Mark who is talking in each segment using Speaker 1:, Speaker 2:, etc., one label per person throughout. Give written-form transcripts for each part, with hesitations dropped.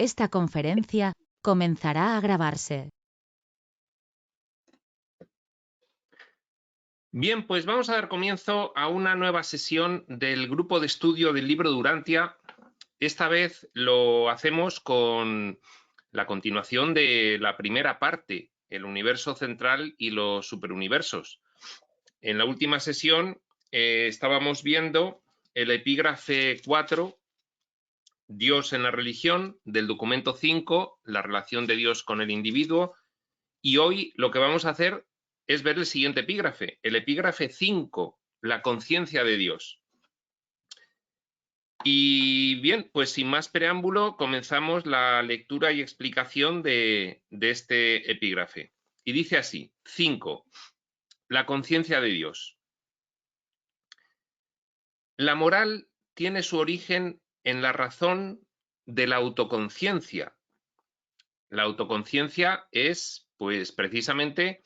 Speaker 1: Esta conferencia comenzará a grabarse.
Speaker 2: Bien, pues vamos a dar comienzo a una nueva sesión del grupo de estudio del libro de Urantia. Esta vez lo hacemos con la continuación de la primera parte, el universo central y los superuniversos. En la última sesión estábamos viendo el epígrafe 4, Dios en la religión, del documento 5, la relación de Dios con el individuo, y hoy lo que vamos a hacer es ver el siguiente epígrafe, el epígrafe 5, la conciencia de Dios. Y bien, pues sin más preámbulo, comenzamos la lectura y explicación de este epígrafe. Y dice así, 5, la conciencia de Dios. La moral tiene su origen en la razón de la autoconciencia. La autoconciencia es, pues, precisamente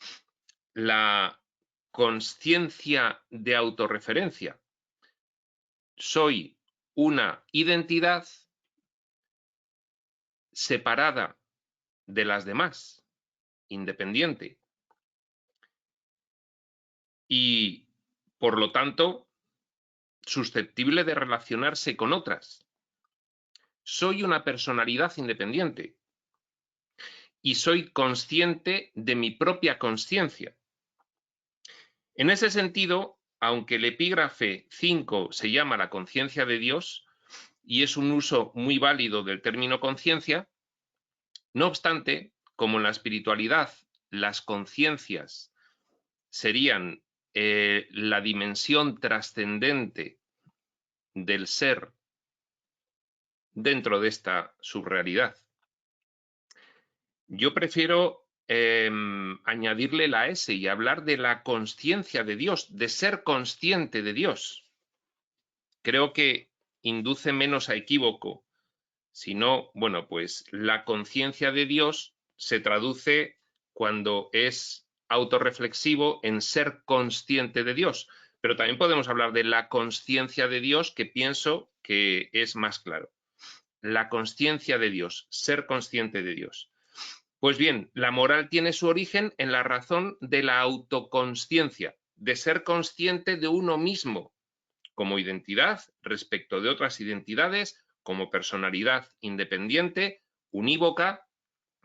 Speaker 2: la consciencia de autorreferencia. Soy una identidad separada de las demás, independiente. Y, por lo tanto, susceptible de relacionarse con otras. Soy una personalidad independiente y soy consciente de mi propia consciencia. En ese sentido, aunque el epígrafe 5 se llama la conciencia de Dios y es un uso muy válido del término conciencia, no obstante, como en la espiritualidad las conciencias serían la dimensión trascendente del ser dentro de esta subrealidad, yo prefiero añadirle la S y hablar de la consciencia de Dios, de ser consciente de Dios. Creo que induce menos a equívoco. Si no, bueno, pues la conciencia de Dios se traduce cuando es autorreflexivo en ser consciente de Dios. Pero también podemos hablar de la consciencia de Dios, que pienso que es más claro. La consciencia de Dios, ser consciente de Dios. Pues bien, la moral tiene su origen en la razón de la autoconsciencia, de ser consciente de uno mismo como identidad respecto de otras identidades, como personalidad independiente, unívoca,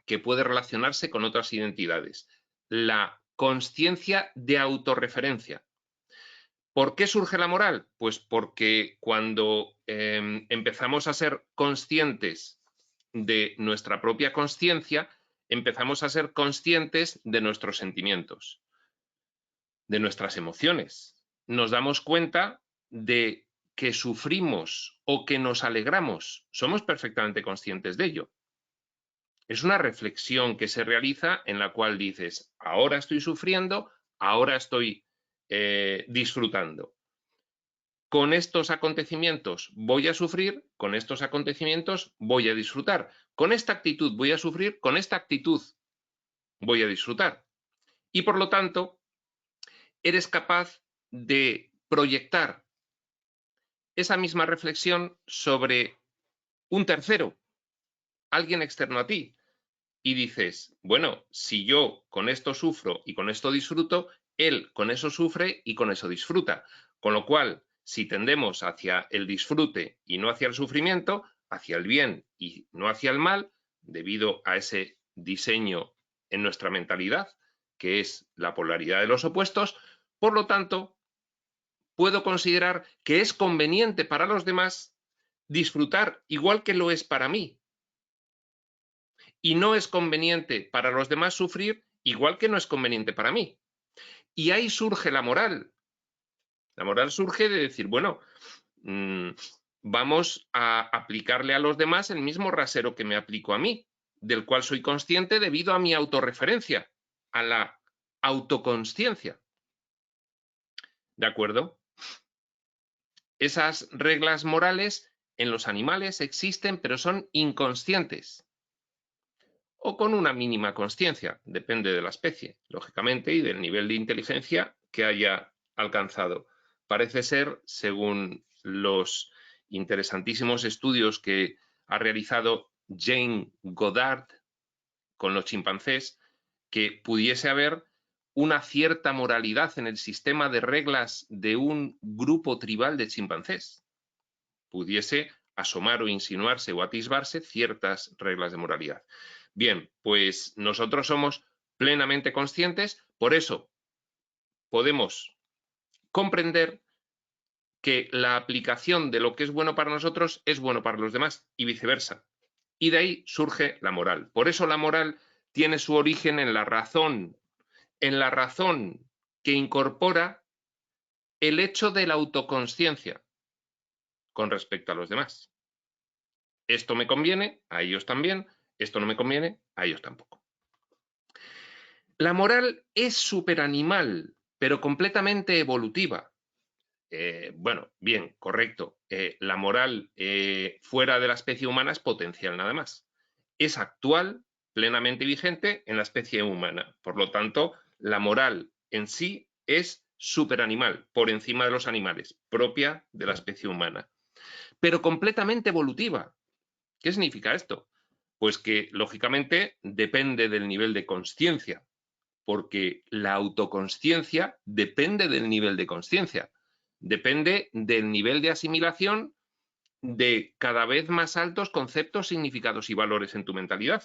Speaker 2: que puede relacionarse con otras identidades. La consciencia de autorreferencia. ¿Por qué surge la moral? Pues porque cuando empezamos a ser conscientes de nuestra propia consciencia, empezamos a ser conscientes de nuestros sentimientos, de nuestras emociones. Nos damos cuenta de que sufrimos o que nos alegramos. Somos perfectamente conscientes de ello. Es una reflexión que se realiza en la cual dices, ahora estoy sufriendo, ahora estoy disfrutando. Con estos acontecimientos voy a sufrir, con estos acontecimientos voy a disfrutar. Con esta actitud voy a sufrir, con esta actitud voy a disfrutar. Y por lo tanto, eres capaz de proyectar esa misma reflexión sobre un tercero, alguien externo a ti. Y dices, bueno, si yo con esto sufro y con esto disfruto, él con eso sufre y con eso disfruta. Con lo cual, si tendemos hacia el disfrute y no hacia el sufrimiento, hacia el bien y no hacia el mal, debido a ese diseño en nuestra mentalidad, que es la polaridad de los opuestos, por lo tanto, puedo considerar que es conveniente para los demás disfrutar igual que lo es para mí. Y no es conveniente para los demás sufrir igual que no es conveniente para mí. Y ahí surge la moral. La moral surge de decir, bueno, vamos a aplicarle a los demás el mismo rasero que me aplico a mí, del cual soy consciente debido a mi autorreferencia, a la autoconsciencia. ¿De acuerdo? Esas reglas morales en los animales existen, pero son inconscientes. O con una mínima consciencia, depende de la especie, lógicamente, y del nivel de inteligencia que haya alcanzado. Parece ser, según los interesantísimos estudios que ha realizado Jane Goddard con los chimpancés, que pudiese haber una cierta moralidad en el sistema de reglas de un grupo tribal de chimpancés. Pudiese asomar o insinuarse o atisbarse ciertas reglas de moralidad. Bien, pues nosotros somos plenamente conscientes, por eso podemos comprender que la aplicación de lo que es bueno para nosotros es bueno para los demás y viceversa. Y de ahí surge la moral. Por eso la moral tiene su origen en la razón que incorpora el hecho de la autoconsciencia con respecto a los demás. Esto me conviene, a ellos también, esto no me conviene, a ellos tampoco. La moral es superanimal, pero completamente evolutiva. Bueno, bien, correcto. La moral fuera de la especie humana es potencial nada más. Es actual, plenamente vigente en la especie humana. Por lo tanto, la moral en sí es superanimal, por encima de los animales, propia de la especie humana. Pero completamente evolutiva. ¿Qué significa esto? Pues que, lógicamente, depende del nivel de consciencia, porque la autoconsciencia depende del nivel de consciencia. Depende del nivel de asimilación de cada vez más altos conceptos, significados y valores en tu mentalidad.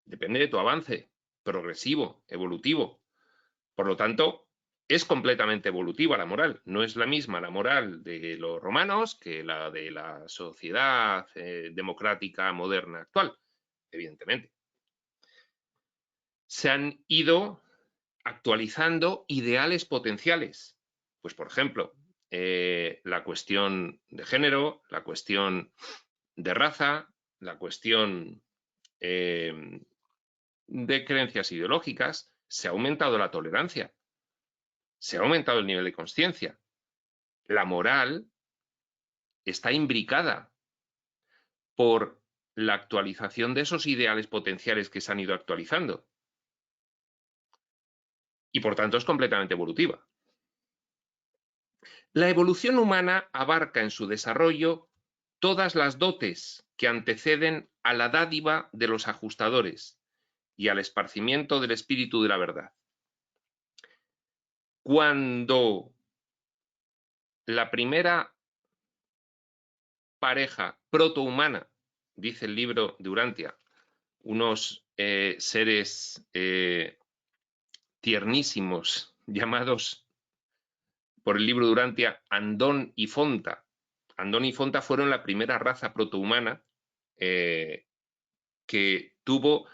Speaker 2: Depende de tu avance progresivo, evolutivo. Por lo tanto, es completamente evolutiva la moral. No es la misma la moral de los romanos que la de la sociedad democrática moderna actual, evidentemente. Se han ido actualizando ideales potenciales. Pues, por ejemplo, la cuestión de género, la cuestión de raza, la cuestión de creencias ideológicas, se ha aumentado la tolerancia, se ha aumentado el nivel de conciencia. La moral está imbricada por la actualización de esos ideales potenciales que se han ido actualizando. Y por tanto es completamente evolutiva. La evolución humana abarca en su desarrollo todas las dotes que anteceden a la dádiva de los ajustadores y al esparcimiento del espíritu de la verdad. Cuando la primera pareja protohumana, dice el libro de Urantia, unos seres tiernísimos llamados por el libro de Urantia Andón y Fonta. Andón y Fonta fueron la primera raza protohumana que tuvo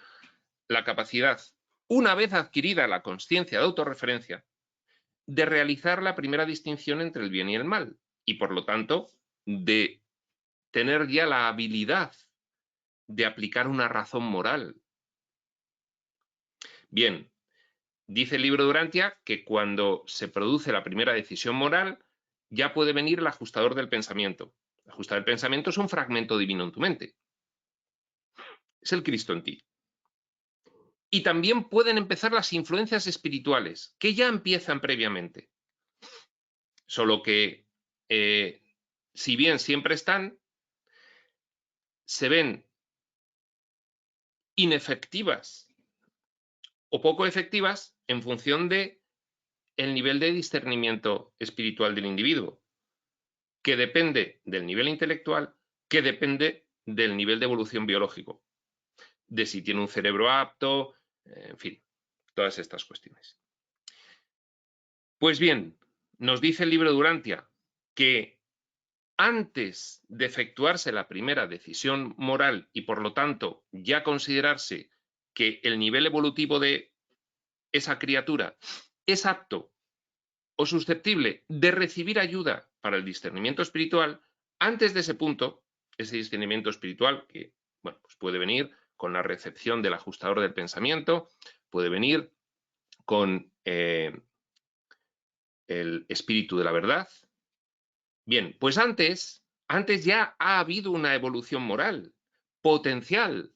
Speaker 2: la capacidad, una vez adquirida la consciencia de autorreferencia, de realizar la primera distinción entre el bien y el mal, y por lo tanto de tener ya la habilidad de aplicar una razón moral. Bien, dice el libro de Urantia que cuando se produce la primera decisión moral, ya puede venir el ajustador del pensamiento. El ajustador del pensamiento es un fragmento divino en tu mente. Es el Cristo en ti. Y también pueden empezar las influencias espirituales, que ya empiezan previamente. Solo que, si bien siempre están, se ven inefectivas o poco efectivas en función de el nivel de discernimiento espiritual del individuo, que depende del nivel intelectual, que depende del nivel de evolución biológico, de si tiene un cerebro apto, en fin, todas estas cuestiones. Pues bien, nos dice el libro de Urantia que antes de efectuarse la primera decisión moral y por lo tanto ya considerarse que el nivel evolutivo de esa criatura es apto o susceptible de recibir ayuda para el discernimiento espiritual, antes de ese punto, ese discernimiento espiritual que bueno, pues puede venir con la recepción del ajustador del pensamiento, puede venir con el espíritu de la verdad. Bien, pues antes ya ha habido una evolución moral potencial.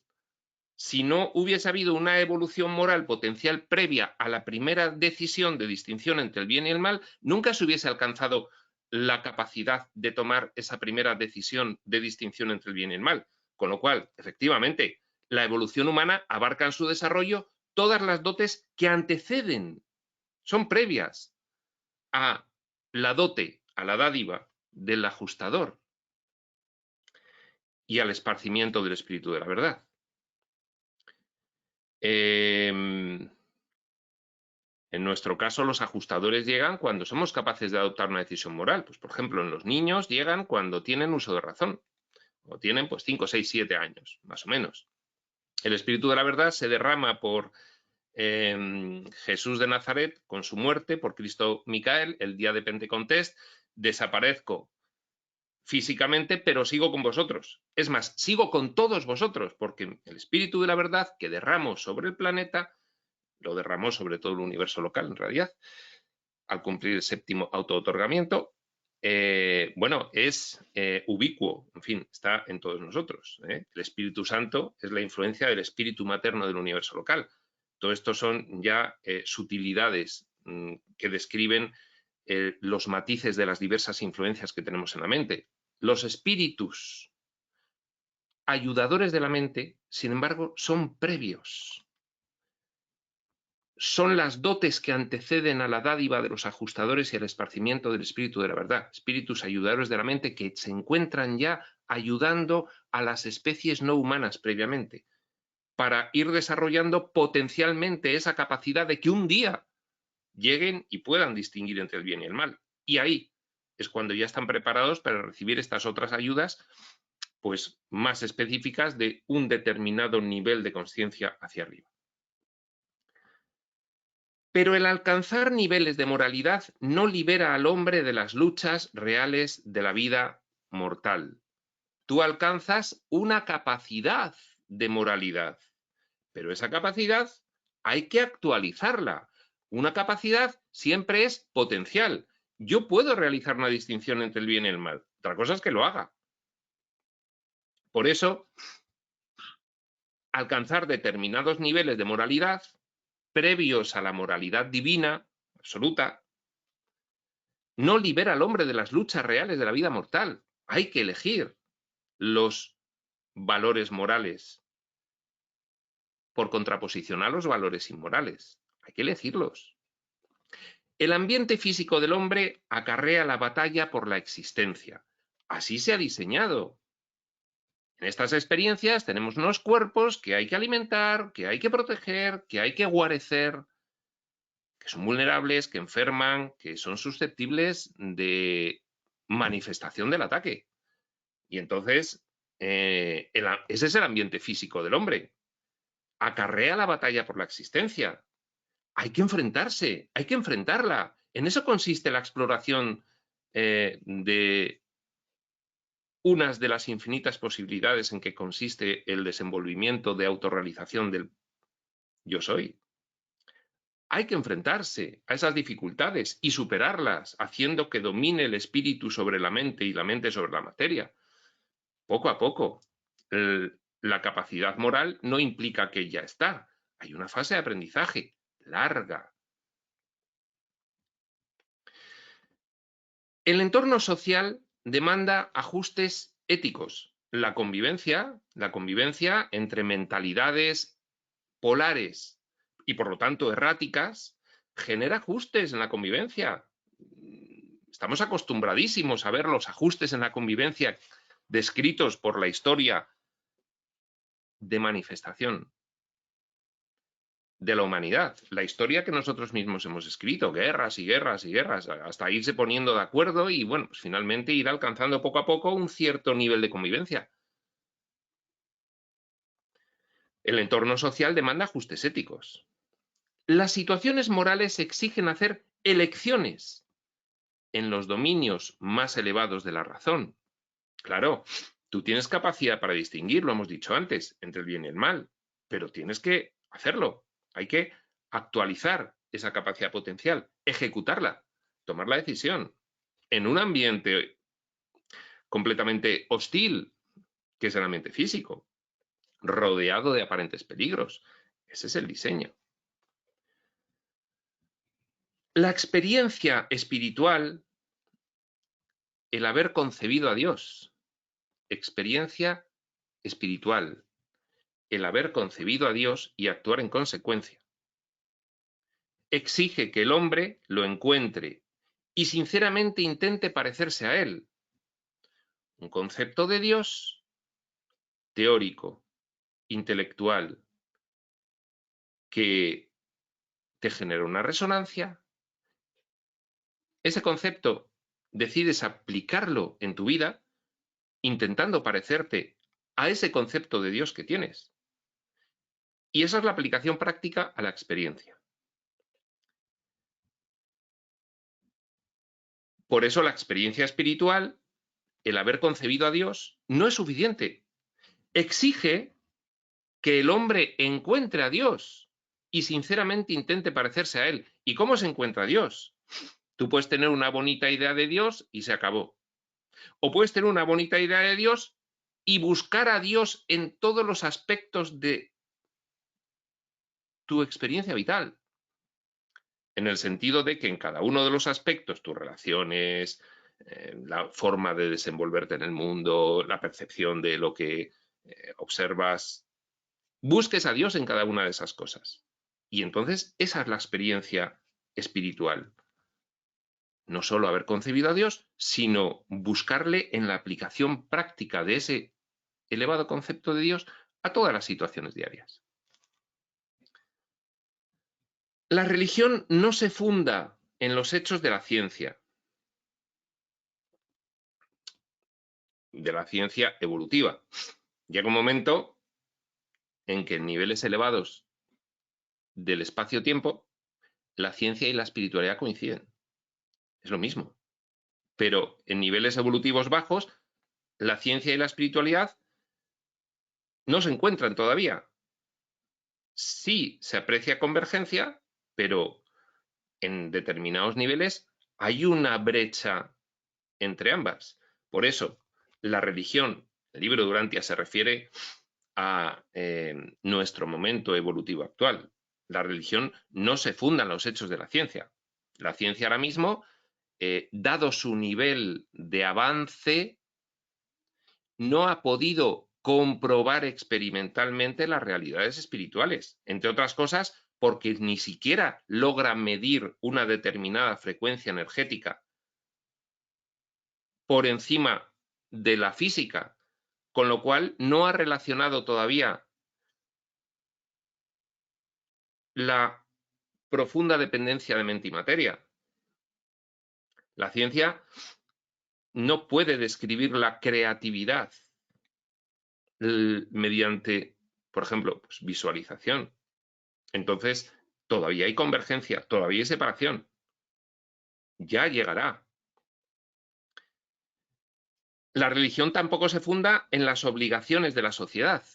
Speaker 2: Si no hubiese habido una evolución moral potencial previa a la primera decisión de distinción entre el bien y el mal, nunca se hubiese alcanzado la capacidad de tomar esa primera decisión de distinción entre el bien y el mal. Con lo cual, efectivamente, la evolución humana abarca en su desarrollo todas las dotes que anteceden, son previas a la dote, a la dádiva del ajustador y al esparcimiento del espíritu de la verdad. En nuestro caso, los ajustadores llegan cuando somos capaces de adoptar una decisión moral. Pues, por ejemplo, en los niños llegan cuando tienen uso de razón, o tienen pues 5, 6, 7 años, más o menos. El espíritu de la verdad se derrama por Jesús de Nazaret con su muerte, por Cristo Micael, el día de Pentecostés. Desaparezco físicamente, pero sigo con vosotros. Es más, sigo con todos vosotros, porque el espíritu de la verdad que derramo sobre el planeta, lo derramó sobre todo el universo local, en realidad, al cumplir el séptimo auto-otorgamiento, bueno, es ubicuo, en fin, está en todos nosotros. El Espíritu Santo es la influencia del espíritu materno del universo local. Todo esto son ya sutilidades que describen los matices de las diversas influencias que tenemos en la mente. Los espíritus ayudadores de la mente, sin embargo, son previos. Son las dotes que anteceden a la dádiva de los ajustadores y al esparcimiento del espíritu de la verdad. Espíritus ayudadores de la mente que se encuentran ya ayudando a las especies no humanas previamente, para ir desarrollando potencialmente esa capacidad de que un día lleguen y puedan distinguir entre el bien y el mal. Y ahí es cuando ya están preparados para recibir estas otras ayudas, pues más específicas de un determinado nivel de conciencia hacia arriba. Pero el alcanzar niveles de moralidad no libera al hombre de las luchas reales de la vida mortal. Tú alcanzas una capacidad de moralidad, pero esa capacidad hay que actualizarla. Una capacidad siempre es potencial. Yo puedo realizar una distinción entre el bien y el mal. Otra cosa es que lo haga. Por eso, alcanzar determinados niveles de moralidad previos a la moralidad divina, absoluta, no libera al hombre de las luchas reales de la vida mortal. Hay que elegir los valores morales por contraposición a los valores inmorales. Hay que elegirlos. El ambiente físico del hombre acarrea la batalla por la existencia. Así se ha diseñado. En estas experiencias tenemos unos cuerpos que hay que alimentar, que hay que proteger, que hay que guarecer, que son vulnerables, que enferman, que son susceptibles de manifestación del ataque. Y entonces, ese es el ambiente físico del hombre. Acarrea la batalla por la existencia. Hay que enfrentarse, hay que enfrentarla. En eso consiste la exploración de unas de las infinitas posibilidades en que consiste el desenvolvimiento de autorrealización del yo soy. Hay que enfrentarse a esas dificultades y superarlas, haciendo que domine el espíritu sobre la mente y la mente sobre la materia. Poco a poco. La capacidad moral no implica que ya está. Hay una fase de aprendizaje larga. El entorno social demanda ajustes éticos. La convivencia entre mentalidades polares y por lo tanto erráticas genera ajustes en la convivencia. Estamos acostumbradísimos a ver los ajustes en la convivencia descritos por la historia de manifestación de la humanidad, la historia que nosotros mismos hemos escrito, guerras y guerras y guerras, hasta irse poniendo de acuerdo y, bueno, pues finalmente ir alcanzando poco a poco un cierto nivel de convivencia. El entorno social demanda ajustes éticos. Las situaciones morales exigen hacer elecciones en los dominios más elevados de la razón. Claro, tú tienes capacidad para distinguir, lo hemos dicho antes, entre el bien y el mal, pero tienes que hacerlo. Hay que actualizar esa capacidad potencial, ejecutarla, tomar la decisión. En un ambiente completamente hostil, que es el ambiente físico, rodeado de aparentes peligros. Ese es el diseño. La experiencia espiritual el haber concebido a Dios. Experiencia espiritual, el haber concebido a Dios y actuar en consecuencia. Exige que el hombre lo encuentre y sinceramente intente parecerse a él. Un concepto de Dios teórico, intelectual, que te genera una resonancia. Ese concepto decides aplicarlo en tu vida intentando parecerte a ese concepto de Dios que tienes. Y esa es la aplicación práctica a la experiencia. Por eso la experiencia espiritual, el haber concebido a Dios, no es suficiente. Exige que el hombre encuentre a Dios y sinceramente intente parecerse a Él. ¿Y cómo se encuentra a Dios? Tú puedes tener una bonita idea de Dios y se acabó. O puedes tener una bonita idea de Dios y buscar a Dios en todos los aspectos de tu experiencia vital. En el sentido de que en cada uno de los aspectos, tus relaciones, la forma de desenvolverte en el mundo, la percepción de lo que observas, busques a Dios en cada una de esas cosas. Y entonces esa es la experiencia espiritual. No solo haber concebido a Dios, sino buscarle en la aplicación práctica de ese elevado concepto de Dios a todas las situaciones diarias. La religión no se funda en los hechos de la ciencia evolutiva. Llega un momento en que en niveles elevados del espacio-tiempo, la ciencia y la espiritualidad coinciden. Es lo mismo. Pero en niveles evolutivos bajos, la ciencia y la espiritualidad no se encuentran todavía. Sí se aprecia convergencia, pero en determinados niveles hay una brecha entre ambas. Por eso, la religión, el libro de Durantia se refiere a nuestro momento evolutivo actual. La religión no se funda en los hechos de la ciencia. La ciencia ahora mismo, dado su nivel de avance, no ha podido comprobar experimentalmente las realidades espirituales, entre otras cosas porque ni siquiera logra medir una determinada frecuencia energética por encima de la física, con lo cual no ha relacionado todavía la profunda dependencia de mente y materia. La ciencia no puede describir la creatividad mediante, por ejemplo, pues, visualización. Entonces, todavía hay convergencia, todavía hay separación. Ya llegará. La religión tampoco se funda en las obligaciones de la sociedad.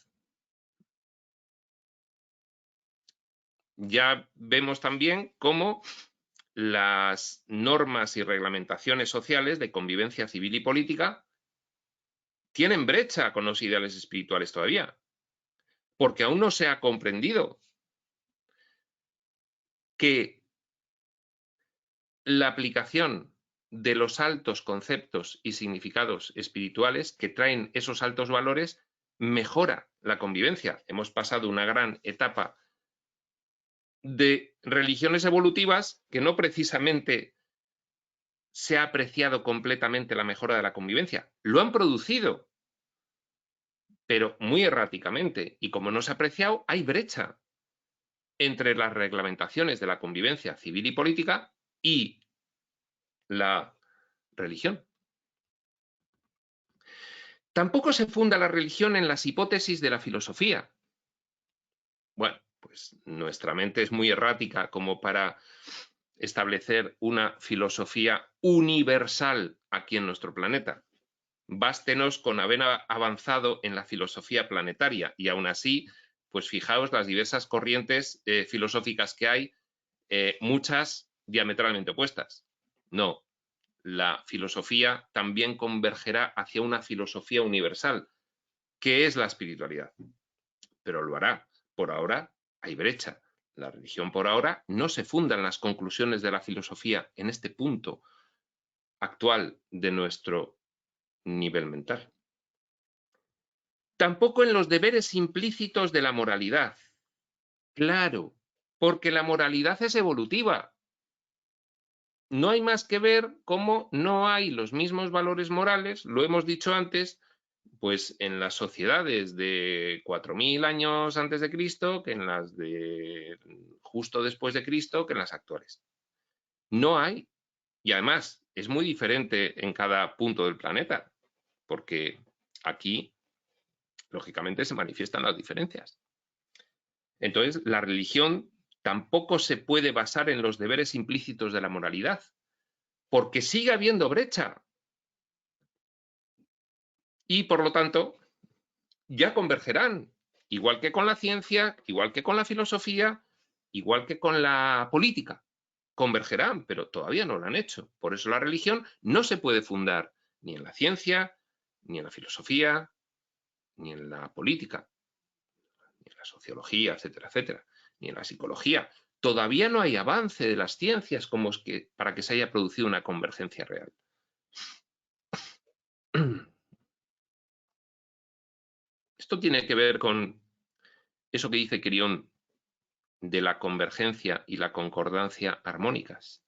Speaker 2: Ya vemos también cómo las normas y reglamentaciones sociales de convivencia civil y política tienen brecha con los ideales espirituales todavía, porque aún no se ha comprendido que la aplicación de los altos conceptos y significados espirituales que traen esos altos valores mejora la convivencia. Hemos pasado una gran etapa de religiones evolutivas que no precisamente se ha apreciado completamente la mejora de la convivencia. Lo han producido, pero muy erráticamente. Y como no se ha apreciado, hay brecha entre las reglamentaciones de la convivencia civil y política y la religión. Tampoco se funda la religión en las hipótesis de la filosofía. Bueno, pues nuestra mente es muy errática como para establecer una filosofía universal aquí en nuestro planeta. Bástenos con haber avanzado en la filosofía planetaria y aún así, pues fijaos las diversas corrientes filosóficas que hay, muchas diametralmente opuestas. No, la filosofía también convergerá hacia una filosofía universal, que es la espiritualidad. Pero lo hará. Por ahora hay brecha. La religión por ahora no se funda en las conclusiones de la filosofía en este punto actual de nuestro nivel mental. Tampoco en los deberes implícitos de la moralidad. Claro, porque la moralidad es evolutiva. No hay más que ver cómo no hay los mismos valores morales, lo hemos dicho antes, pues en las sociedades de 4000 años antes de Cristo, que en las de justo después de Cristo, que en las actuales. No hay. Y además es muy diferente en cada punto del planeta, porque aquí, lógicamente, se manifiestan las diferencias. Entonces, la religión tampoco se puede basar en los deberes implícitos de la moralidad, porque sigue habiendo brecha. Y, por lo tanto, ya convergerán, igual que con la ciencia, igual que con la filosofía, igual que con la política. Convergerán, pero todavía no lo han hecho. Por eso la religión no se puede fundar ni en la ciencia, ni en la filosofía, ni en la política, ni en la sociología, etcétera, etcétera, ni en la psicología. Todavía no hay avance de las ciencias como es que, para que se haya producido una convergencia real. Esto tiene que ver con eso que dice Quirión de la convergencia y la concordancia armónicas.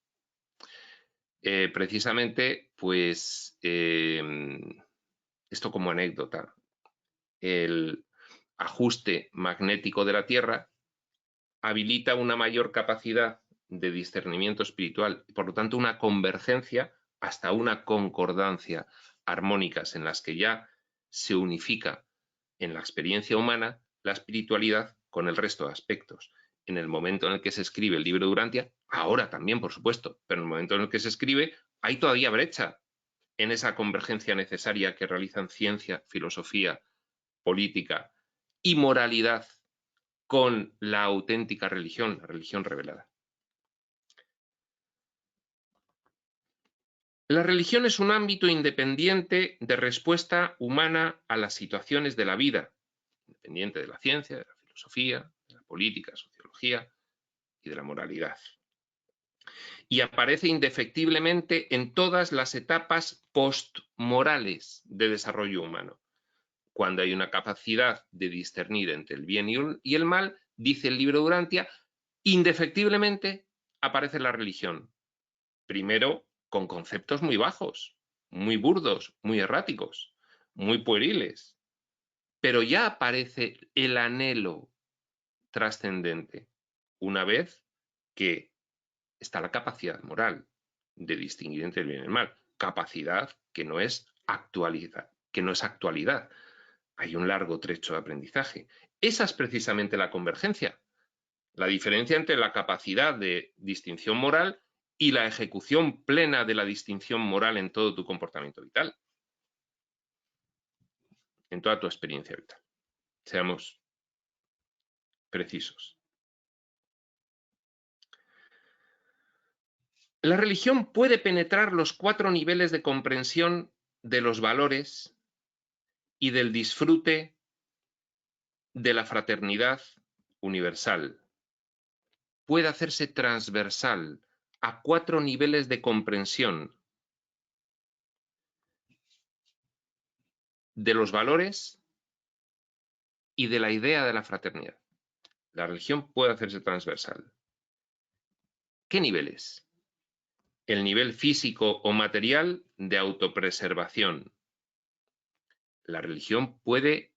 Speaker 2: Precisamente, pues, esto como anécdota, el ajuste magnético de la Tierra habilita una mayor capacidad de discernimiento espiritual y por lo tanto una convergencia hasta una concordancia armónicas en las que ya se unifica en la experiencia humana la espiritualidad con el resto de aspectos. En el momento en el que se escribe el libro de Urantia, ahora también, por supuesto, pero en el momento en el que se escribe, hay todavía brecha en esa convergencia necesaria que realizan ciencia, filosofía, política y moralidad con la auténtica religión, la religión revelada. La religión es un ámbito independiente de respuesta humana a las situaciones de la vida, independiente de la ciencia, de la filosofía, de la política, sociología y de la moralidad. Y aparece indefectiblemente en todas las etapas postmorales de desarrollo humano. Cuando hay una capacidad de discernir entre el bien y el mal, dice el libro de Urantia, indefectiblemente aparece la religión. Primero, con conceptos muy bajos, muy burdos, muy erráticos, muy pueriles. Pero ya aparece el anhelo trascendente, una vez que está la capacidad moral de distinguir entre el bien y el mal. Capacidad que no es actualidad, Hay un largo trecho de aprendizaje. Esa es precisamente la convergencia. La diferencia entre la capacidad de distinción moral y la ejecución plena de la distinción moral en todo tu comportamiento vital, en toda tu experiencia vital. Seamos precisos. La religión puede penetrar los 4 niveles de comprensión de los valores y del disfrute de la fraternidad universal. Puede hacerse transversal a 4 niveles de comprensión de los valores y de la idea de la fraternidad. La religión puede hacerse transversal. ¿Qué niveles? El nivel físico o material de autopreservación. La religión puede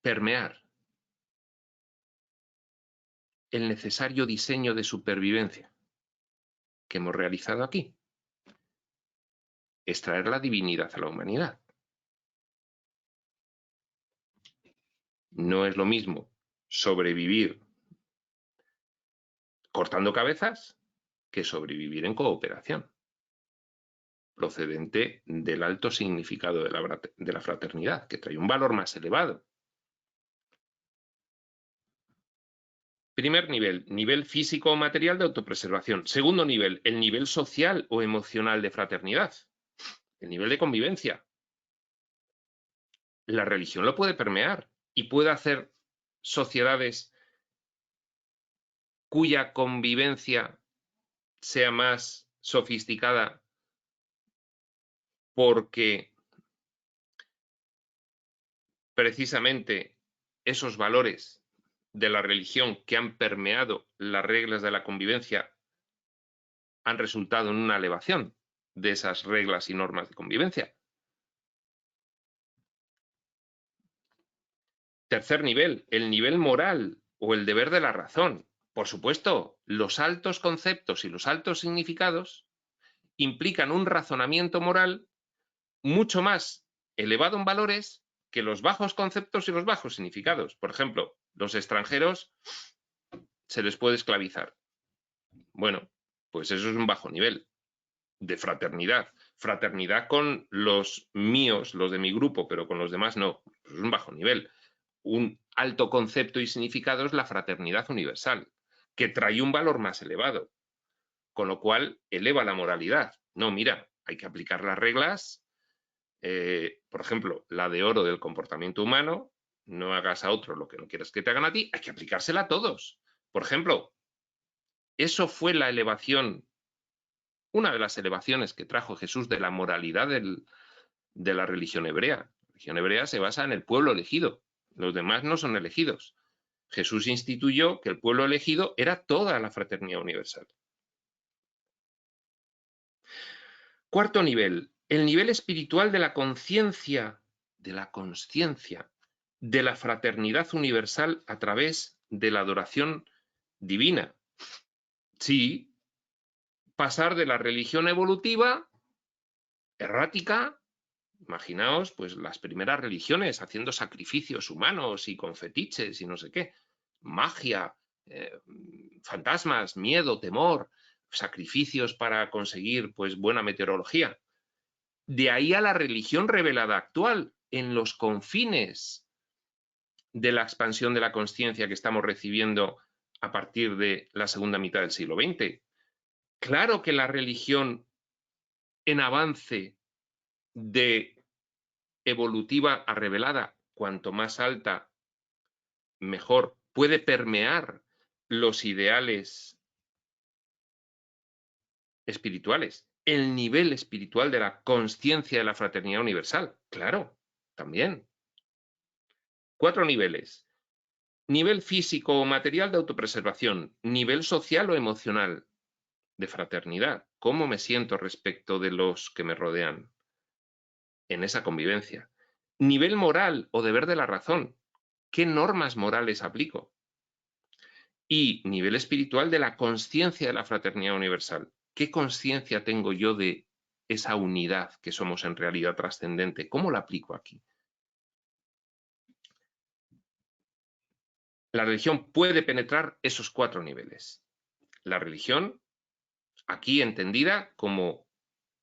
Speaker 2: permear el necesario diseño de supervivencia que hemos realizado aquí. Es traer la divinidad a la humanidad. No es lo mismo sobrevivir cortando cabezas que sobrevivir en cooperación, procedente del alto significado de la fraternidad, que trae un valor más elevado. Primer nivel, nivel físico o material de autopreservación. Segundo nivel, el nivel social o emocional de fraternidad, el nivel de convivencia. La religión lo puede permear y puede hacer sociedades cuya convivencia sea más sofisticada porque precisamente esos valores de la religión que han permeado las reglas de la convivencia han resultado en una elevación de esas reglas y normas de convivencia. Tercer nivel, el nivel moral o el deber de la razón. Por supuesto, los altos conceptos y los altos significados implican un razonamiento moral mucho más elevado en valores que los bajos conceptos y los bajos significados. Por ejemplo, los extranjeros se les puede esclavizar. Bueno, pues eso es un bajo nivel de fraternidad. Fraternidad con los míos, los de mi grupo, pero con los demás no. Pues es un bajo nivel. Un alto concepto y significado es la fraternidad universal, que trae un valor más elevado, con lo cual eleva la moralidad. No, mira, hay que aplicar las reglas, por ejemplo, la de oro del comportamiento humano, no hagas a otro lo que no quieres que te hagan a ti, hay que aplicársela a todos. Por ejemplo, eso fue la elevación, una de las elevaciones que trajo Jesús de la moralidad de la religión hebrea. La religión hebrea se basa en el pueblo elegido, los demás no son elegidos. Jesús instituyó que el pueblo elegido era toda la fraternidad universal. Cuarto nivel, el nivel espiritual de la conciencia, de la fraternidad universal a través de la adoración divina. Sí, pasar de la religión evolutiva, errática, imaginaos, pues las primeras religiones haciendo sacrificios humanos y con fetiches y no sé qué, magia, fantasmas, miedo, temor, sacrificios para conseguir pues buena meteorología. De ahí a la religión revelada actual, en los confines de la expansión de la conciencia que estamos recibiendo a partir de la segunda mitad del siglo XX. Claro que la religión en avance de evolutiva a revelada, cuanto más alta, mejor, puede permear los ideales espirituales, el nivel espiritual de la conciencia de la fraternidad universal. Claro, también. 4 niveles. Nivel físico o material de autopreservación, nivel social o emocional de fraternidad. ¿Cómo me siento respecto de los que me rodean en esa convivencia? Nivel moral o deber de la razón. ¿Qué normas morales aplico? Y nivel espiritual de la conciencia de la fraternidad universal. ¿Qué conciencia tengo yo de esa unidad que somos en realidad trascendente? ¿Cómo la aplico aquí? La religión puede penetrar esos 4 niveles. La religión, aquí entendida como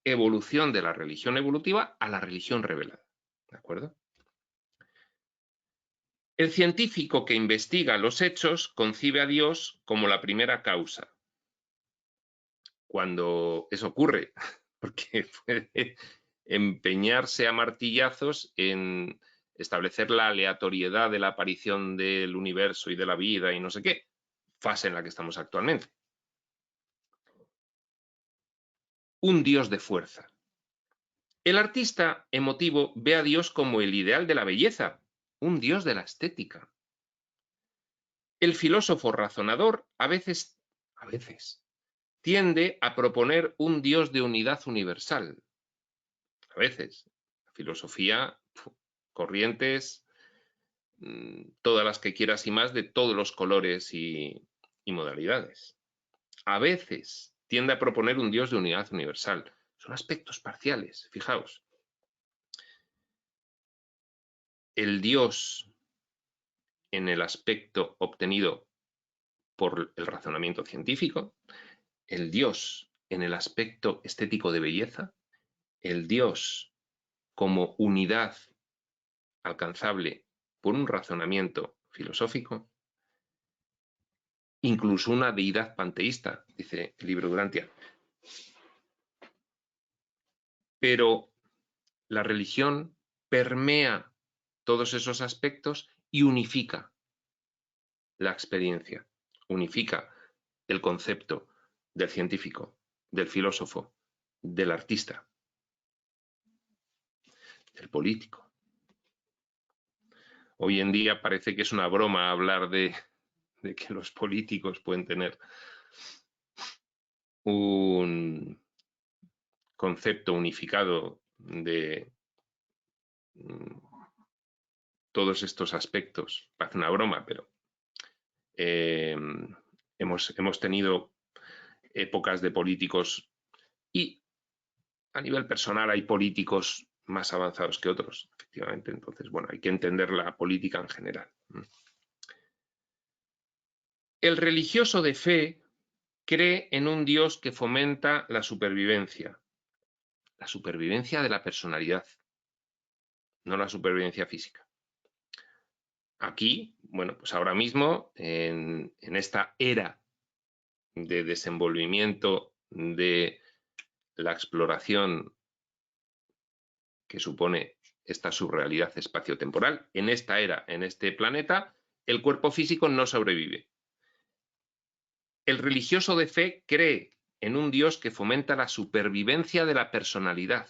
Speaker 2: evolución de la religión evolutiva a la religión revelada. ¿De acuerdo? El científico que investiga los hechos concibe a Dios como la primera causa. Cuando eso ocurre, porque puede empeñarse a martillazos en establecer la aleatoriedad de la aparición del universo y de la vida y no sé qué, fase en la que estamos actualmente. Un Dios de fuerza. El artista emotivo ve a Dios como el ideal de la belleza, un Dios de la estética. El filósofo razonador a veces tiende a proponer un Dios de unidad universal. A veces. La filosofía, corrientes, todas las que quieras y más, de todos los colores y modalidades. A veces tiende a proponer un Dios de unidad universal. Son aspectos parciales, fijaos. El Dios en el aspecto obtenido por el razonamiento científico, el Dios en el aspecto estético de belleza, el Dios como unidad alcanzable por un razonamiento filosófico, incluso una deidad panteísta, dice el libro Durantia. Pero la religión permea todos esos aspectos y unifica la experiencia, unifica el concepto del científico, del filósofo, del artista, del político. Hoy en día parece que es una broma hablar de que los políticos pueden tener un concepto unificado de todos estos aspectos. Parece una broma, pero hemos tenido épocas de políticos y a nivel personal hay políticos más avanzados que otros, efectivamente. Entonces, bueno, hay que entender la política en general. El religioso de fe cree en un Dios que fomenta la supervivencia de la personalidad, no la supervivencia física. Aquí, bueno, pues ahora mismo, en esta era de desenvolvimiento de la exploración que supone esta subrealidad espaciotemporal, en esta era, en este planeta, el cuerpo físico no sobrevive. El religioso de fe cree en un Dios que fomenta la supervivencia de la personalidad.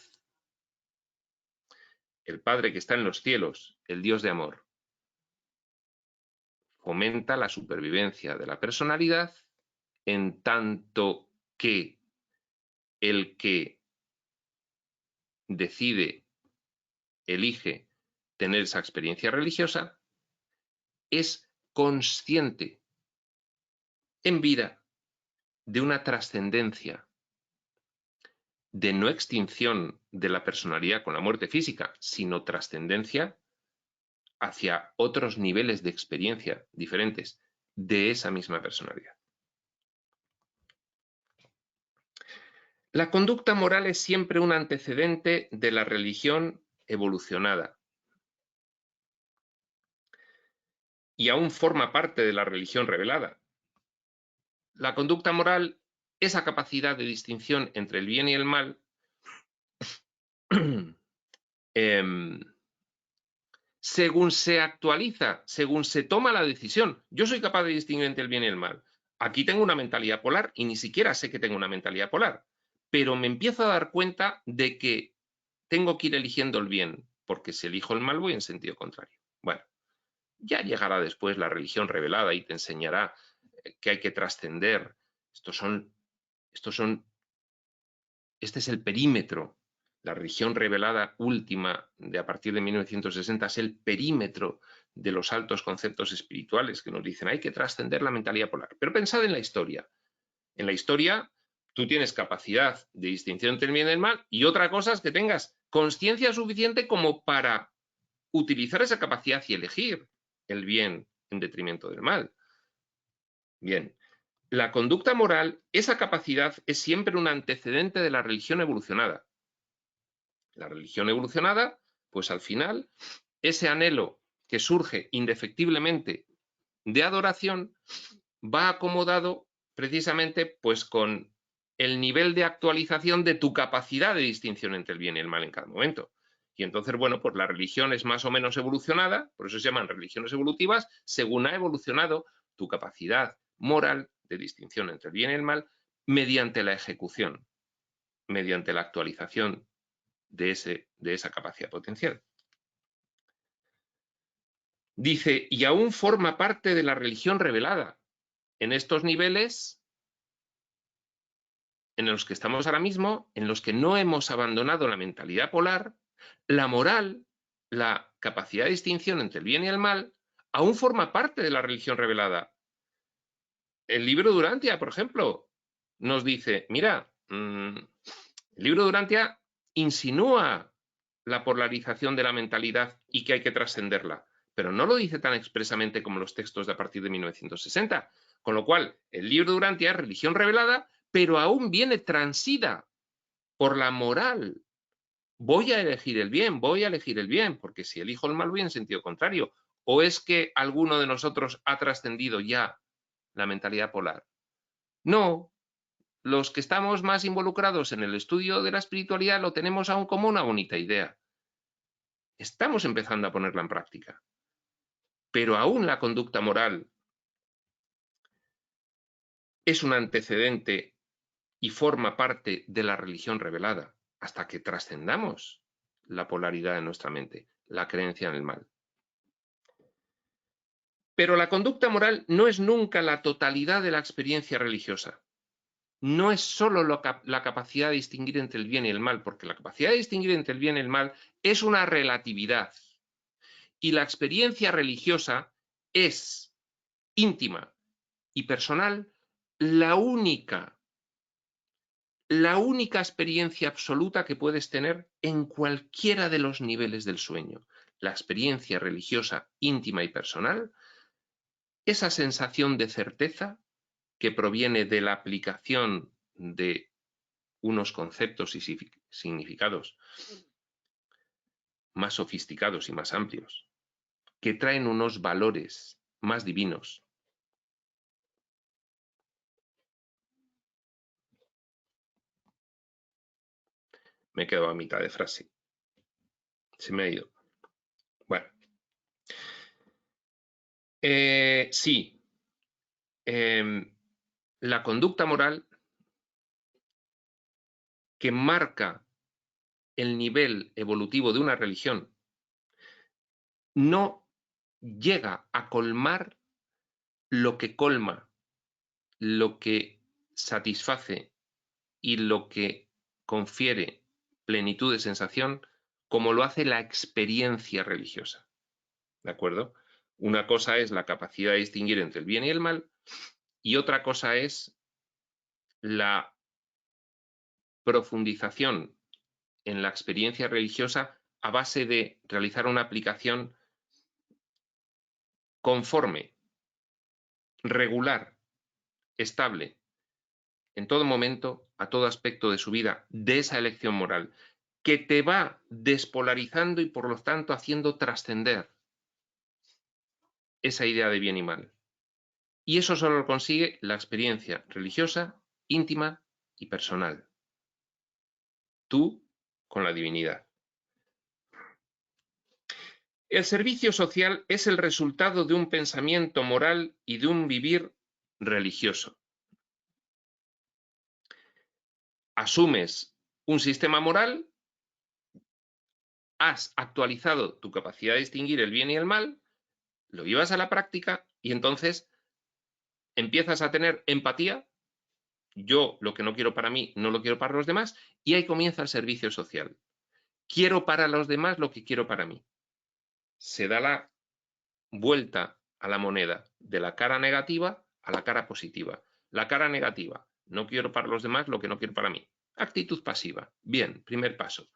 Speaker 2: El Padre que está en los cielos, el Dios de amor, fomenta la supervivencia de la personalidad en tanto que el que decide, elige tener esa experiencia religiosa, es consciente en vida de una trascendencia, de no extinción de la personalidad con la muerte física, sino trascendencia hacia otros niveles de experiencia diferentes de esa misma personalidad. La conducta moral es siempre un antecedente de la religión evolucionada y aún forma parte de la religión revelada. La conducta moral, esa capacidad de distinción entre el bien y el mal, según se actualiza, según se toma la decisión. Yo soy capaz de distinguir entre el bien y el mal. Aquí tengo una mentalidad polar y ni siquiera sé que tengo una mentalidad polar, pero me empiezo a dar cuenta de que tengo que ir eligiendo el bien, porque si elijo el mal voy en sentido contrario. Bueno, ya llegará después la religión revelada y te enseñará que hay que trascender. Este es el perímetro. La religión revelada última de a partir de 1960 es el perímetro de los altos conceptos espirituales que nos dicen hay que trascender la mentalidad polar. Pero pensad en la historia. En la historia tú tienes capacidad de distinción entre el bien y el mal y otra cosa es que tengas conciencia suficiente como para utilizar esa capacidad y elegir el bien en detrimento del mal. Bien, la conducta moral, esa capacidad es siempre un antecedente de la religión evolucionada. La religión evolucionada, pues al final, ese anhelo que surge indefectiblemente de adoración va acomodado precisamente pues con el nivel de actualización de tu capacidad de distinción entre el bien y el mal en cada momento. Y entonces, bueno, pues la religión es más o menos evolucionada, por eso se llaman religiones evolutivas, según ha evolucionado tu capacidad moral de distinción entre el bien y el mal mediante la ejecución, mediante la actualización de esa capacidad potencial. Dice, y aún forma parte de la religión revelada. En estos niveles en los que estamos ahora mismo, en los que no hemos abandonado la mentalidad polar, la moral, la capacidad de distinción entre el bien y el mal, aún forma parte de la religión revelada. El libro de Urantia, por ejemplo, nos dice, mira, el libro de Urantia insinúa la polarización de la mentalidad y que hay que trascenderla, pero no lo dice tan expresamente como los textos de a partir de 1960, con lo cual el libro de Urantia es religión revelada, pero aún viene transida por la moral. Voy a elegir el bien, porque si elijo el mal voy en sentido contrario. ¿O es que alguno de nosotros ha trascendido ya la mentalidad polar? No, los que estamos más involucrados en el estudio de la espiritualidad lo tenemos aún como una bonita idea. Estamos empezando a ponerla en práctica. Pero aún la conducta moral es un antecedente y forma parte de la religión revelada, hasta que trascendamos la polaridad de nuestra mente, la creencia en el mal. Pero la conducta moral no es nunca la totalidad de la experiencia religiosa. No es solo la capacidad de distinguir entre el bien y el mal, porque la capacidad de distinguir entre el bien y el mal es una relatividad. Y la experiencia religiosa es íntima y personal la única experiencia absoluta que puedes tener en cualquiera de los niveles del sueño. La experiencia religiosa íntima y personal, esa sensación de certeza que proviene de la aplicación de unos conceptos y significados más sofisticados y más amplios, que traen unos valores más divinos. Me he quedado a mitad de frase. Se me ha ido. Bueno. Sí. La conducta moral que marca el nivel evolutivo de una religión no llega a colmar lo que colma, lo que satisface y lo que confiere plenitud de sensación, como lo hace la experiencia religiosa. ¿De acuerdo? Una cosa es la capacidad de distinguir entre el bien y el mal, y otra cosa es la profundización en la experiencia religiosa a base de realizar una aplicación conforme, regular, estable, en todo momento, a todo aspecto de su vida, de esa elección moral, que te va despolarizando y por lo tanto haciendo trascender esa idea de bien y mal. Y eso solo lo consigue la experiencia religiosa, íntima y personal. Tú con la divinidad. El servicio social es el resultado de un pensamiento moral y de un vivir religioso. Asumes un sistema moral, has actualizado tu capacidad de distinguir el bien y el mal, lo llevas a la práctica y entonces empiezas a tener empatía. Yo lo que no quiero para mí, no lo quiero para los demás, y ahí comienza el servicio social. Quiero para los demás lo que quiero para mí. Se da la vuelta a la moneda de la cara negativa a la cara positiva. La cara negativa, no quiero para los demás lo que no quiero para mí. Actitud pasiva. Bien, primer paso.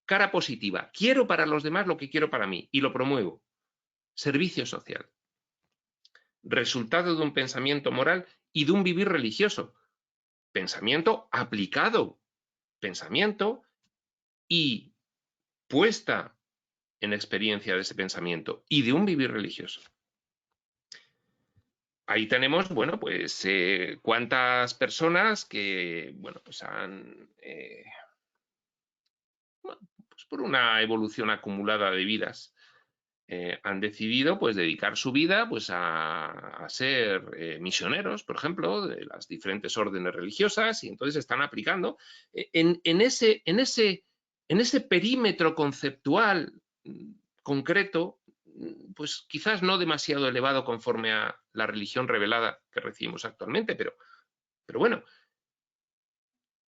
Speaker 2: Cara positiva, quiero para los demás lo que quiero para mí y lo promuevo. Servicio social. Resultado de un pensamiento moral y de un vivir religioso. Pensamiento aplicado. Pensamiento y puesta en experiencia de ese pensamiento y de un vivir religioso. Ahí tenemos, bueno, pues cuántas personas que, bueno, pues han, bueno, pues por una evolución acumulada de vidas, han decidido pues dedicar su vida pues a ser misioneros, por ejemplo, de las diferentes órdenes religiosas, y entonces están aplicando en ese perímetro conceptual concreto, pues quizás no demasiado elevado conforme a la religión revelada que recibimos actualmente, pero bueno,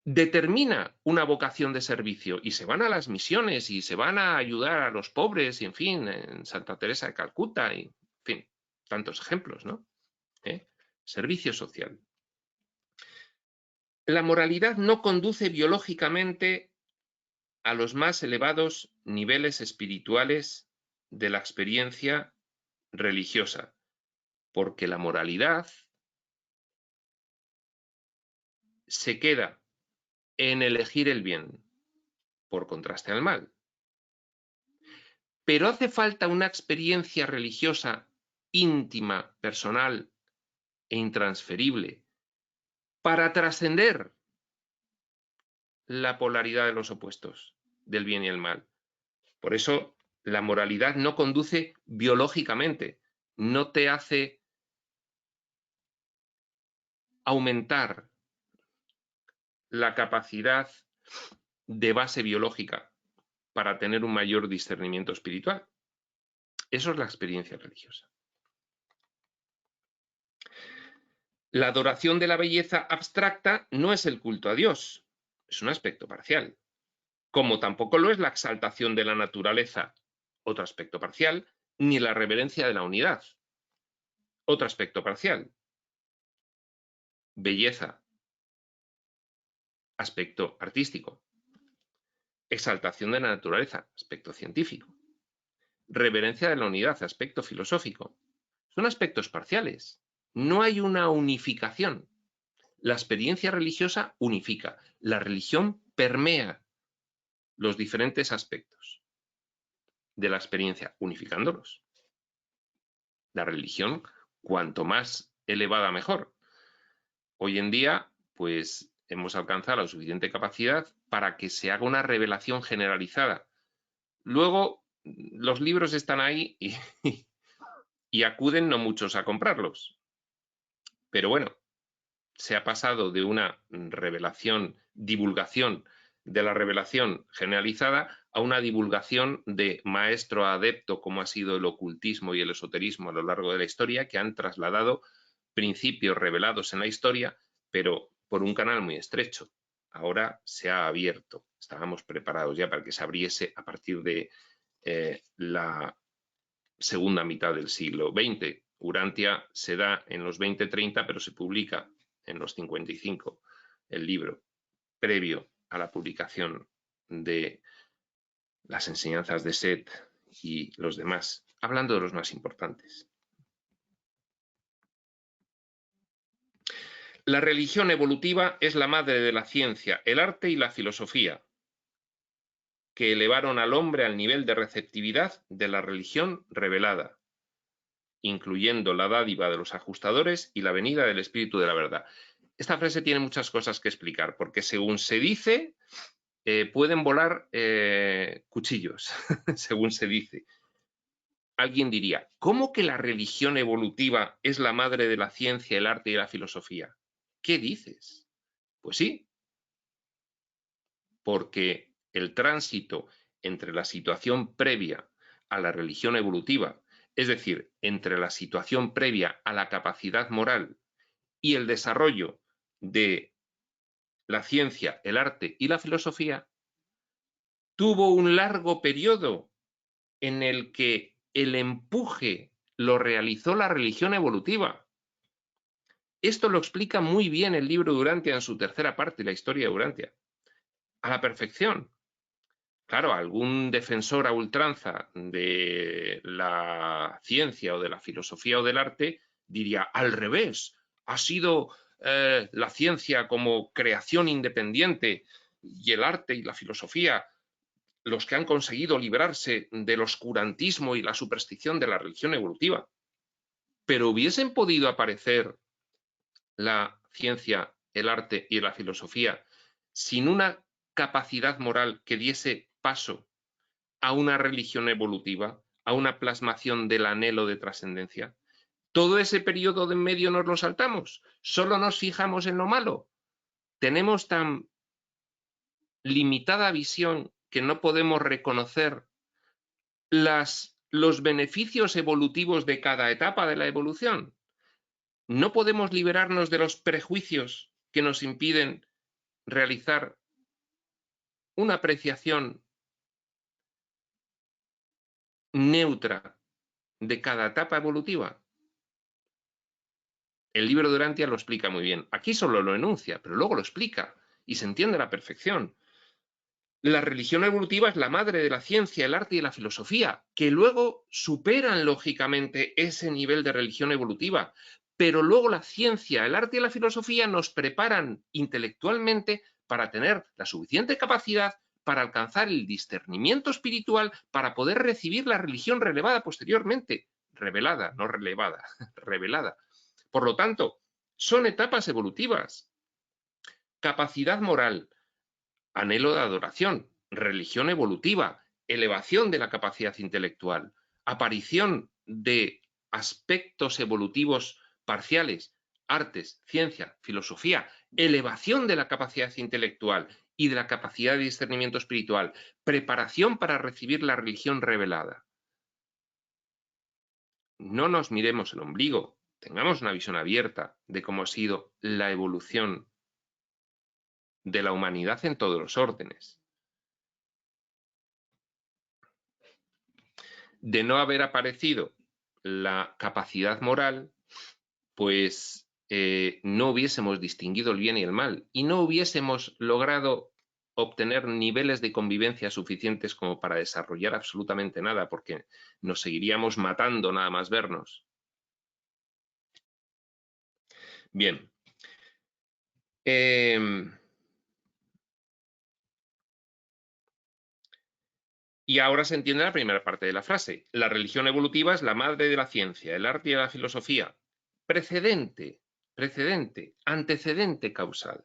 Speaker 2: determina una vocación de servicio y se van a las misiones y se van a ayudar a los pobres y, en fin, en Santa Teresa de Calcuta y, en fin, tantos ejemplos, ¿no? Servicio social. La moralidad no conduce biológicamente a los más elevados niveles espirituales de la experiencia religiosa, porque la moralidad se queda en elegir el bien, por contraste al mal. Pero hace falta una experiencia religiosa íntima, personal e intransferible para trascender la polaridad de los opuestos, del bien y el mal. Por eso la moralidad no conduce biológicamente, no te hace aumentar la capacidad de base biológica para tener un mayor discernimiento espiritual. Eso es la experiencia religiosa. La adoración de la belleza abstracta no es el culto a Dios, es un aspecto parcial, como tampoco lo es la exaltación de la naturaleza, otro aspecto parcial, ni la reverencia de la unidad, otro aspecto parcial. Belleza, aspecto artístico. Exaltación de la naturaleza, aspecto científico. Reverencia de la unidad, aspecto filosófico. Son aspectos parciales. No hay una unificación. La experiencia religiosa unifica. La religión permea los diferentes aspectos de la experiencia, unificándolos. La religión, cuanto más elevada, mejor. Hoy en día, pues hemos alcanzado la suficiente capacidad para que se haga una revelación generalizada. Luego, los libros están ahí y acuden no muchos a comprarlos. Pero bueno, se ha pasado de una revelación, divulgación de la revelación generalizada a una divulgación de maestro a adepto, como ha sido el ocultismo y el esoterismo a lo largo de la historia, que han trasladado principios revelados en la historia, pero por un canal muy estrecho. Ahora se ha abierto. Estábamos preparados ya para que se abriese a partir de la segunda mitad del siglo XX. Urantia se da en los 20-30, pero se publica en los 55, el libro, previo a la publicación de las enseñanzas de Set y los demás, hablando de los más importantes. La religión evolutiva es la madre de la ciencia, el arte y la filosofía, que elevaron al hombre al nivel de receptividad de la religión revelada, incluyendo la dádiva de los ajustadores y la venida del Espíritu de la verdad. Esta frase tiene muchas cosas que explicar, porque según se dice, pueden volar cuchillos, según se dice. Alguien diría, ¿cómo que la religión evolutiva es la madre de la ciencia, el arte y la filosofía? ¿Qué dices? Pues sí, porque el tránsito entre la situación previa a la religión evolutiva, es decir, entre la situación previa a la capacidad moral y el desarrollo de la ciencia, el arte y la filosofía, tuvo un largo periodo en el que el empuje lo realizó la religión evolutiva. Esto lo explica muy bien el libro de Urantia en su tercera parte, la historia de Urantia, a la perfección. Claro, algún defensor a ultranza de la ciencia o de la filosofía o del arte diría, al revés, ha sido la ciencia como creación independiente y el arte y la filosofía los que han conseguido librarse del oscurantismo y la superstición de la religión evolutiva. Pero hubiesen podido aparecer la ciencia, el arte y la filosofía sin una capacidad moral que diese paso a una religión evolutiva, a una plasmación del anhelo de trascendencia. Todo ese periodo de en medio nos lo saltamos, solo nos fijamos en lo malo. Tenemos tan limitada visión que no podemos reconocer los beneficios evolutivos de cada etapa de la evolución. No podemos liberarnos de los prejuicios que nos impiden realizar una apreciación neutra de cada etapa evolutiva. El libro de Urantia lo explica muy bien. Aquí solo lo enuncia, pero luego lo explica y se entiende a la perfección. La religión evolutiva es la madre de la ciencia, el arte y la filosofía, que luego superan lógicamente ese nivel de religión evolutiva. Pero luego la ciencia, el arte y la filosofía nos preparan intelectualmente para tener la suficiente capacidad para alcanzar el discernimiento espiritual para poder recibir la religión relevada posteriormente. Revelada, no relevada, revelada. Por lo tanto, son etapas evolutivas. Capacidad moral, anhelo de adoración, religión evolutiva, elevación de la capacidad intelectual, aparición de aspectos evolutivos parciales, artes, ciencia, filosofía, elevación de la capacidad intelectual y de la capacidad de discernimiento espiritual, preparación para recibir la religión revelada. No nos miremos el ombligo, tengamos una visión abierta de cómo ha sido la evolución de la humanidad en todos los órdenes. De no haber aparecido la capacidad moral, pues no hubiésemos distinguido el bien y el mal y no hubiésemos logrado obtener niveles de convivencia suficientes como para desarrollar absolutamente nada, porque nos seguiríamos matando nada más vernos. Bien. Y ahora se entiende la primera parte de la frase. La religión evolutiva es la madre de la ciencia, el arte y la filosofía. Precedente, antecedente causal,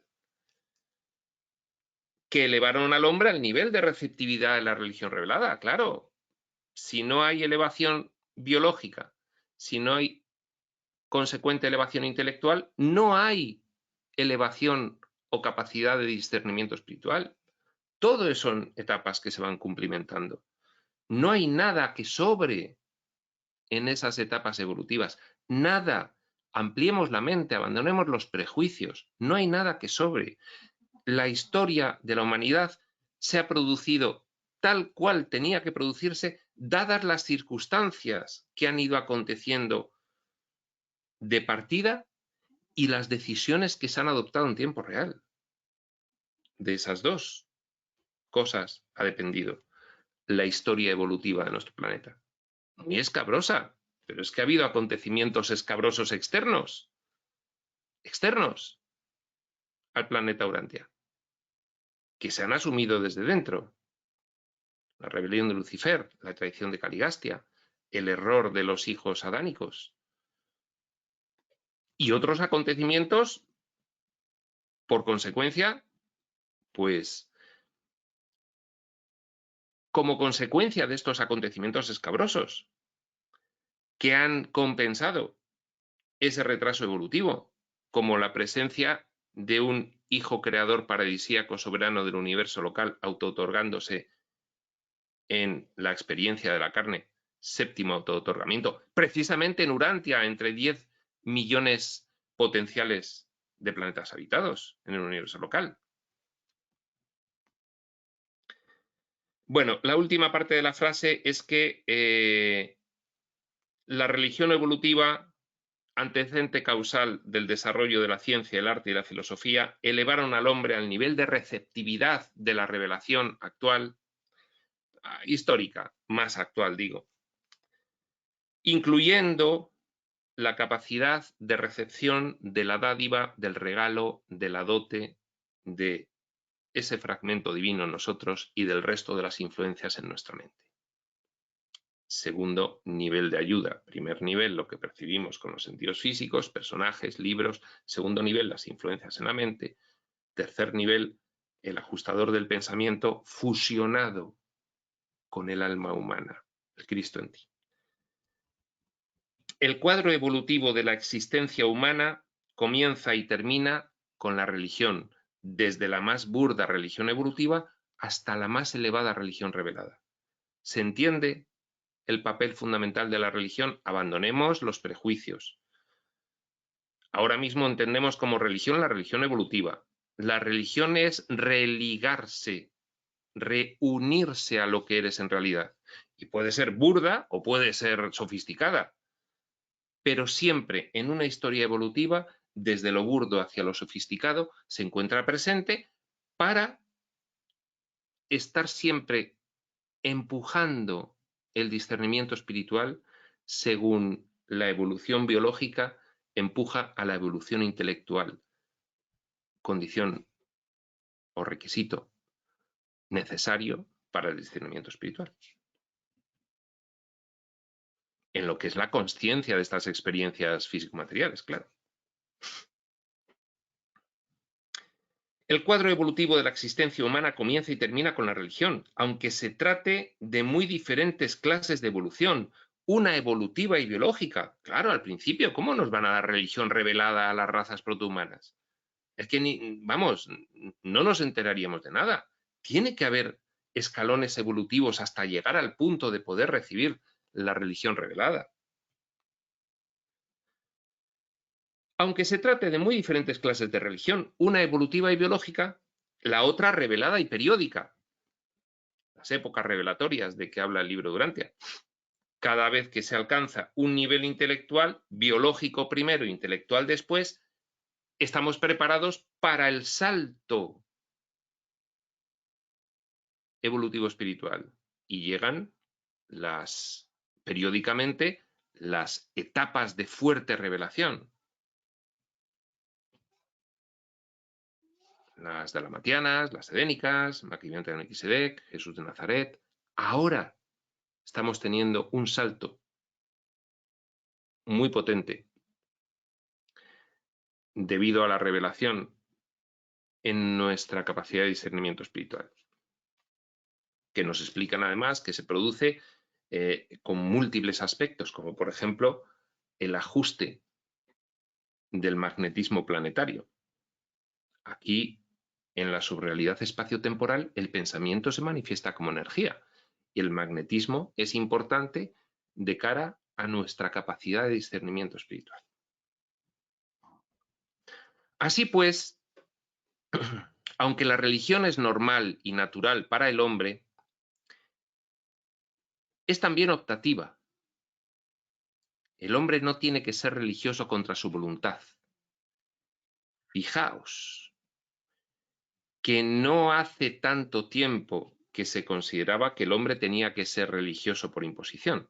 Speaker 2: que elevaron al hombre al nivel de receptividad de la religión revelada. Claro, si no hay elevación biológica, si no hay consecuente elevación intelectual, no hay elevación o capacidad de discernimiento espiritual. Todo eso son etapas que se van cumplimentando. No hay nada que sobre en esas etapas evolutivas. Nada. Ampliemos la mente, abandonemos los prejuicios. No hay nada que sobre. La historia de la humanidad se ha producido tal cual tenía que producirse, dadas las circunstancias que han ido aconteciendo de partida y las decisiones que se han adoptado en tiempo real. De esas dos cosas ha dependido la historia evolutiva de nuestro planeta. Muy escabrosa, pero es que ha habido acontecimientos escabrosos externos al planeta Urantia, que se han asumido desde dentro. La rebelión de Lucifer, la traición de Caligastia, el error de los hijos adánicos y otros acontecimientos, por consecuencia, pues como consecuencia de estos acontecimientos escabrosos, que han compensado ese retraso evolutivo, como la presencia de un hijo creador paradisíaco soberano del universo local, autootorgándose en la experiencia de la carne, séptimo autootorgamiento, precisamente en Urantia, entre 10 millones potenciales de planetas habitados en el universo local. Bueno, la última parte de la frase es que la religión evolutiva, antecedente causal del desarrollo de la ciencia, el arte y la filosofía, elevaron al hombre al nivel de receptividad de la revelación actual, histórica, más actual digo, incluyendo la capacidad de recepción de la dádiva, del regalo, de la dote, de ese fragmento divino en nosotros y del resto de las influencias en nuestra mente. Segundo nivel de ayuda. Primer nivel, lo que percibimos con los sentidos físicos, personajes, libros. Segundo nivel, las influencias en la mente. Tercer nivel, el ajustador del pensamiento fusionado con el alma humana, el Cristo en ti. El cuadro evolutivo de la existencia humana comienza y termina con la religión, desde la más burda religión evolutiva hasta la más elevada religión revelada. ¿Se entiende el papel fundamental de la religión? Abandonemos los prejuicios. Ahora mismo entendemos como religión la religión evolutiva. La religión es religarse, reunirse a lo que eres en realidad. Y puede ser burda o puede ser sofisticada, pero siempre en una historia evolutiva, desde lo burdo hacia lo sofisticado, se encuentra presente para estar siempre empujando el discernimiento espiritual según la evolución biológica empuja a la evolución intelectual, condición o requisito necesario para el discernimiento espiritual. En lo que es la consciencia de estas experiencias físico-materiales, claro. El cuadro evolutivo de la existencia humana comienza y termina con la religión, aunque se trate de muy diferentes clases de evolución. Una evolutiva y biológica. Claro, al principio, ¿cómo nos van a dar religión revelada a las razas protohumanas? Es que vamos, no nos enteraríamos de nada. Tiene que haber escalones evolutivos hasta llegar al punto de poder recibir la religión revelada. Aunque se trate de muy diferentes clases de religión, una evolutiva y biológica, la otra revelada y periódica. Las épocas revelatorias de que habla el libro Durantia. Cada vez que se alcanza un nivel intelectual, biológico primero, intelectual después, estamos preparados para el salto evolutivo espiritual. Y llegan periódicamente las etapas de fuerte revelación. Las dalamatianas, las edénicas, Maquivionte de Melquisedec, Jesús de Nazaret. Ahora estamos teniendo un salto muy potente debido a la revelación en nuestra capacidad de discernimiento espiritual, que nos explican además que se produce con múltiples aspectos, como por ejemplo el ajuste del magnetismo planetario. Aquí, en la subrealidad espaciotemporal, el pensamiento se manifiesta como energía y el magnetismo es importante de cara a nuestra capacidad de discernimiento espiritual. Así pues, aunque la religión es normal y natural para el hombre, es también optativa. El hombre no tiene que ser religioso contra su voluntad. Fijaos que no hace tanto tiempo que se consideraba que el hombre tenía que ser religioso por imposición.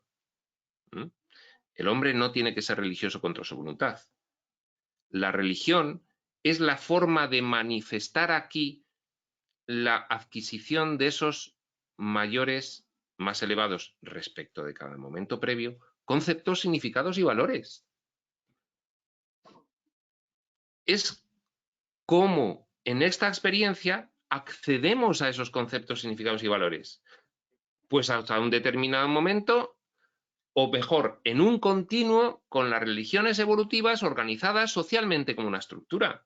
Speaker 2: El hombre no tiene que ser religioso contra su voluntad. La religión es la forma de manifestar aquí la adquisición de esos mayores, más elevados respecto de cada momento previo, conceptos, significados y valores. Es cómo en esta experiencia accedemos a esos conceptos, significados y valores. Pues hasta un determinado momento, o mejor, en un continuo con las religiones evolutivas organizadas socialmente como una estructura.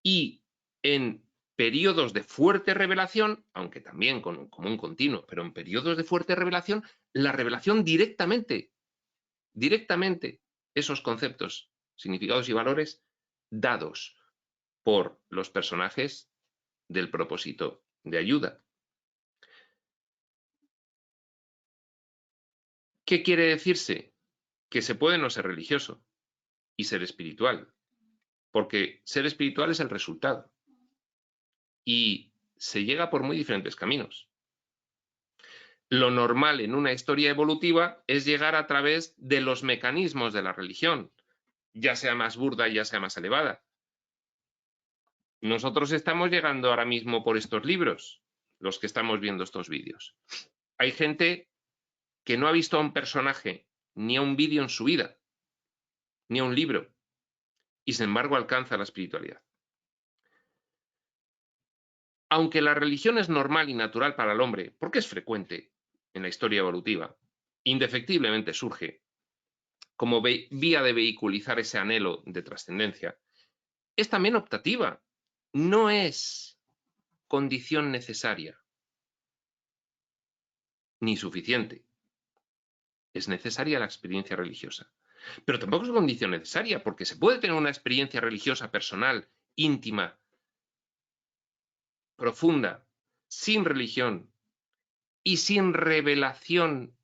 Speaker 2: Y en periodos de fuerte revelación, aunque también como un continuo, pero en periodos de fuerte revelación, la revelación directamente, esos conceptos, significados y valores dados por los personajes del propósito de ayuda. ¿Qué quiere decirse? Que se puede no ser religioso y ser espiritual, porque ser espiritual es el resultado y se llega por muy diferentes caminos. Lo normal en una historia evolutiva es llegar a través de los mecanismos de la religión, ya sea más burda, ya sea más elevada. Nosotros estamos llegando ahora mismo por estos libros, los que estamos viendo estos vídeos. Hay gente que no ha visto a un personaje ni a un vídeo en su vida, ni a un libro, y sin embargo alcanza la espiritualidad. Aunque la religión es normal y natural para el hombre, porque es frecuente en la historia evolutiva, indefectiblemente surge como vía de vehiculizar ese anhelo de trascendencia, es también optativa, no es condición necesaria ni suficiente. Es necesaria la experiencia religiosa, pero tampoco es condición necesaria, porque se puede tener una experiencia religiosa personal, íntima, profunda, sin religión y sin revelación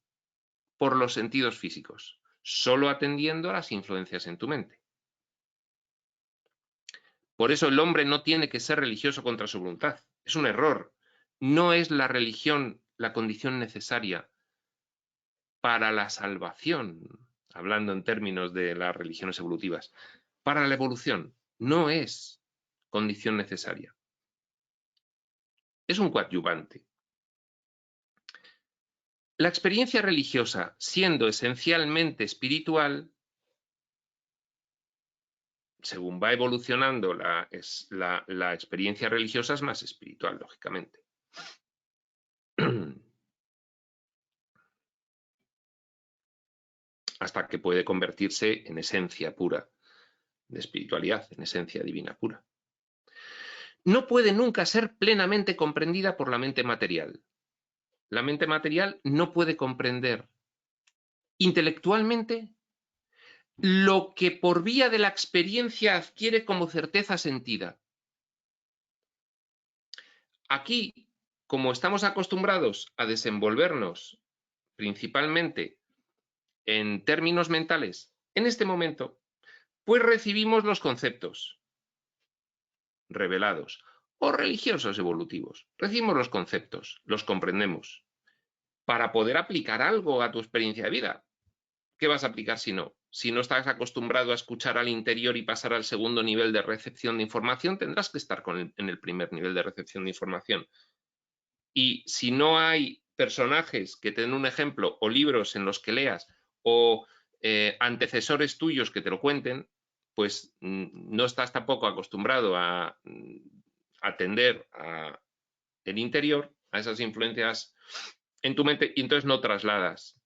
Speaker 2: por los sentidos físicos, solo atendiendo a las influencias en tu mente. Por eso el hombre no tiene que ser religioso contra su voluntad. Es un error. No es la religión la condición necesaria para la salvación, hablando en términos de las religiones evolutivas. Para la evolución no es condición necesaria. Es un coadyuvante. La experiencia religiosa, siendo esencialmente espiritual, según va evolucionando la experiencia religiosa, es más espiritual, lógicamente. Hasta que puede convertirse en esencia pura de espiritualidad, en esencia divina pura. no puede nunca ser plenamente comprendida por la mente material. La mente material no puede comprender intelectualmente lo que por vía de la experiencia adquiere como certeza sentida. Aquí, como estamos acostumbrados a desenvolvernos principalmente en términos mentales, en este momento, pues recibimos los conceptos revelados o religiosos evolutivos. Recibimos los conceptos, los comprendemos. Para poder aplicar algo a tu experiencia de vida, ¿qué vas a aplicar si no? Si no estás acostumbrado a escuchar al interior y pasar al segundo nivel de recepción de información, tendrás que estar en el primer nivel de recepción de información. Y si no hay personajes que te den un ejemplo o libros en los que leas o antecesores tuyos que te lo cuenten, pues no estás tampoco acostumbrado a atender a el interior, a esas influencias en tu mente, y entonces no trasladas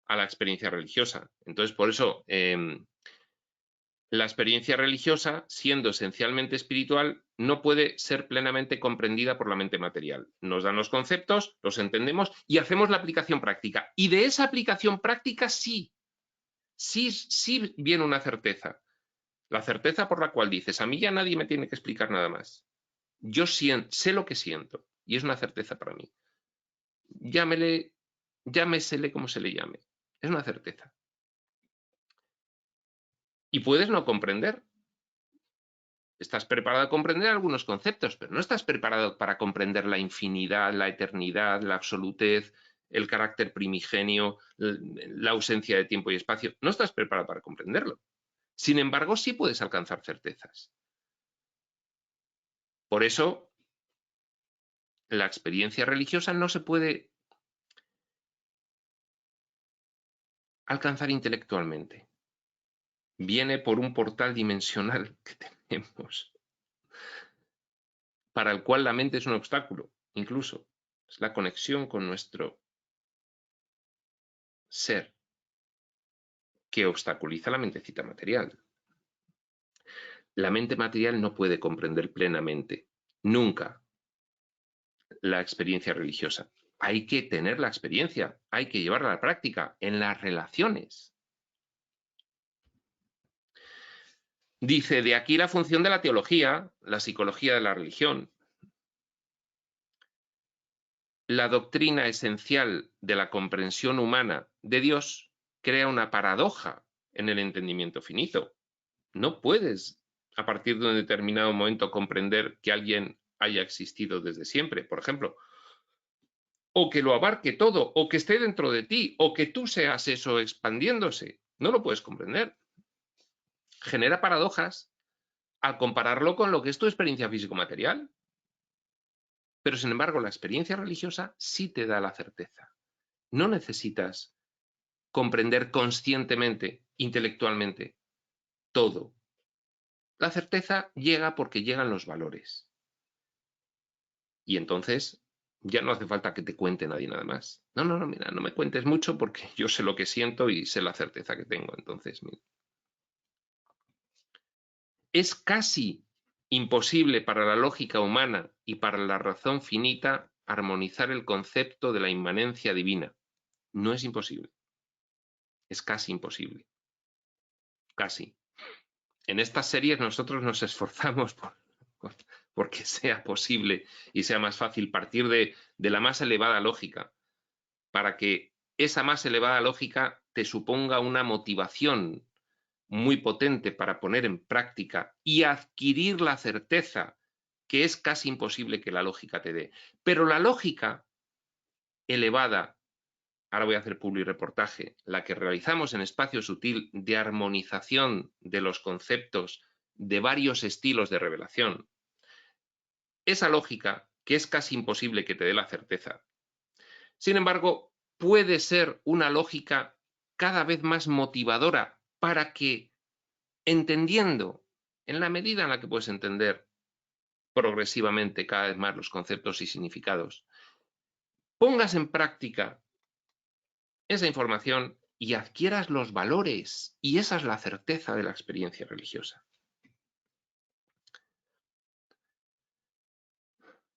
Speaker 2: a la experiencia religiosa. Entonces, por eso, la experiencia religiosa, siendo esencialmente espiritual, no puede ser plenamente comprendida por la mente material. Nos dan los conceptos, los entendemos y hacemos la aplicación práctica. Y de esa aplicación práctica sí viene una certeza. La certeza por la cual dices, a mí ya nadie me tiene que explicar nada más. Yo sé lo que siento y es una certeza para mí. Llámesele como se le llame. Es una certeza. Y puedes no comprender. Estás preparado a comprender algunos conceptos, pero no estás preparado para comprender la infinidad, la eternidad, la absolutez, el carácter primigenio, la ausencia de tiempo y espacio. No estás preparado para comprenderlo. Sin embargo, sí puedes alcanzar certezas. Por eso, la experiencia religiosa no se puede alcanzar intelectualmente. Viene por un portal dimensional que tenemos, para el cual la mente es un obstáculo, incluso. Es la conexión con nuestro ser que obstaculiza la mentecita material. La mente material no puede comprender plenamente, nunca, la experiencia religiosa. Hay que tener la experiencia, hay que llevarla a la práctica, en las relaciones. Dice, de aquí la función de la teología, la psicología de la religión. La doctrina esencial de la comprensión humana de Dios crea una paradoja en el entendimiento finito. No puedes, a partir de un determinado momento, comprender que alguien haya existido desde siempre, por ejemplo, o que lo abarque todo, o que esté dentro de ti, o que tú seas eso expandiéndose. No lo puedes comprender. Genera paradojas al compararlo con lo que es tu experiencia físico-material. Pero, sin embargo, la experiencia religiosa sí te da la certeza. No necesitas comprender conscientemente, intelectualmente, todo. La certeza llega porque llegan los valores. Y entonces ya no hace falta que te cuente nadie nada más. No, mira, no me cuentes mucho porque yo sé lo que siento y sé la certeza que tengo. Entonces, mira. Es casi imposible para la lógica humana y para la razón finita armonizar el concepto de la inmanencia divina. No es imposible. Es casi imposible. Casi. En estas series nosotros nos esforzamos porque sea posible y sea más fácil partir de la más elevada lógica, para que esa más elevada lógica te suponga una motivación muy potente para poner en práctica y adquirir la certeza que es casi imposible que la lógica te dé. Pero la lógica elevada, ahora voy a hacer publireportaje, la que realizamos en Espacio Sutil de armonización de los conceptos de varios estilos de revelación, esa lógica, que es casi imposible que te dé la certeza, sin embargo, puede ser una lógica cada vez más motivadora para que, entendiendo, en la medida en la que puedes entender progresivamente cada vez más los conceptos y significados, pongas en práctica esa información y adquieras los valores. Y esa es la certeza de la experiencia religiosa.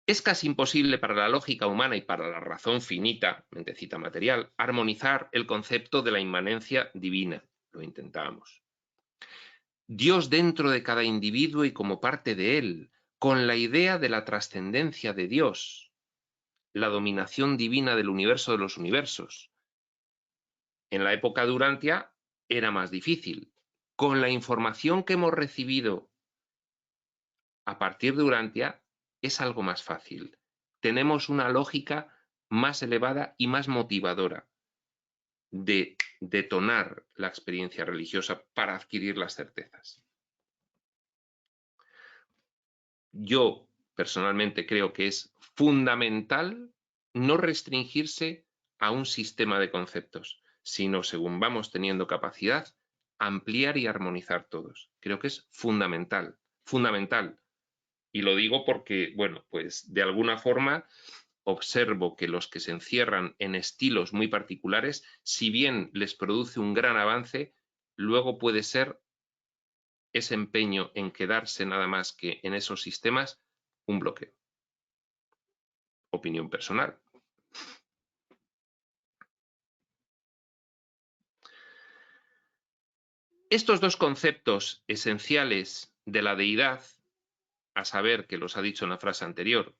Speaker 2: Es casi imposible para la lógica humana y para la razón finita, mentecita material, armonizar el concepto de la inmanencia divina. Lo intentábamos. Dios dentro de cada individuo y como parte de él, con la idea de la trascendencia de Dios, la dominación divina del universo de los universos. En la época de Urantia era más difícil. Con la información que hemos recibido a partir de Urantia es algo más fácil. Tenemos una lógica más elevada y más motivadora de detonar la experiencia religiosa para adquirir las certezas. Yo personalmente creo que es fundamental no restringirse a un sistema de conceptos, sino, según vamos teniendo capacidad, ampliar y armonizar todos. Creo que es fundamental, fundamental. Y lo digo porque, bueno, pues de alguna forma observo que los que se encierran en estilos muy particulares, si bien les produce un gran avance, luego puede ser ese empeño en quedarse nada más que en esos sistemas un bloqueo. Opinión personal. Estos dos conceptos esenciales de la deidad, a saber, que los ha dicho en la frase anterior,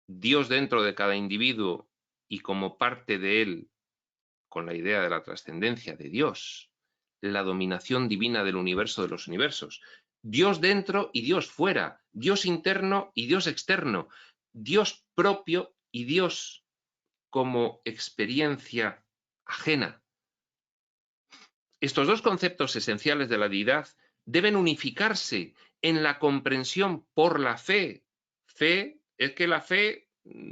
Speaker 2: Dios dentro de cada individuo y como parte de él, con la idea de la trascendencia de Dios, la dominación divina del universo de los universos, Dios dentro y Dios fuera, Dios interno y Dios externo, Dios propio y Dios como experiencia ajena. Estos dos conceptos esenciales de la deidad deben unificarse en la comprensión por la fe. Fe es que la fe,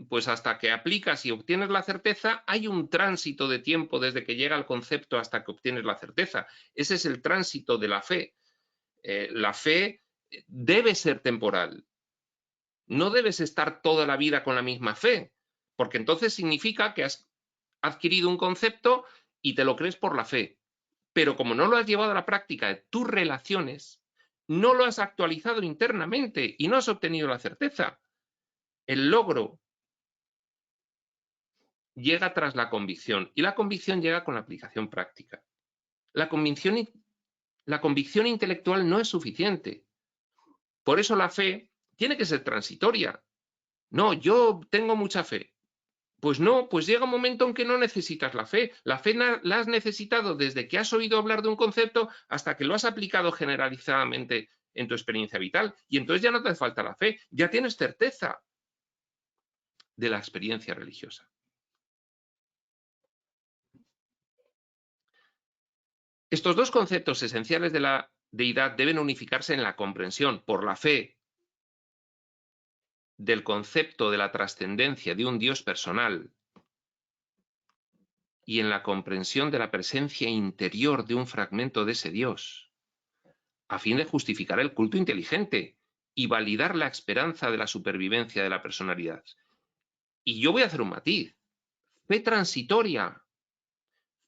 Speaker 2: pues hasta que aplicas y obtienes la certeza, hay un tránsito de tiempo desde que llega el concepto hasta que obtienes la certeza. Ese es el tránsito de la fe. La fe debe ser temporal. No debes estar toda la vida con la misma fe, porque entonces significa que has adquirido un concepto y te lo crees por la fe. Pero como no lo has llevado a la práctica de tus relaciones, no lo has actualizado internamente y no has obtenido la certeza. El logro llega tras la convicción y la convicción llega con la aplicación práctica. La convicción intelectual no es suficiente. Por eso la fe tiene que ser transitoria. No, yo tengo mucha fe. Pues no, pues llega un momento en que no necesitas la fe. La fe la has necesitado desde que has oído hablar de un concepto hasta que lo has aplicado generalizadamente en tu experiencia vital. Y entonces ya no te hace falta la fe, ya tienes certeza de la experiencia religiosa. Estos dos conceptos esenciales de la deidad deben unificarse en la comprensión por la fe del concepto de la trascendencia de un Dios personal y en la comprensión de la presencia interior de un fragmento de ese Dios, a fin de justificar el culto inteligente y validar la esperanza de la supervivencia de la personalidad. Y yo voy a hacer un matiz. Fe transitoria,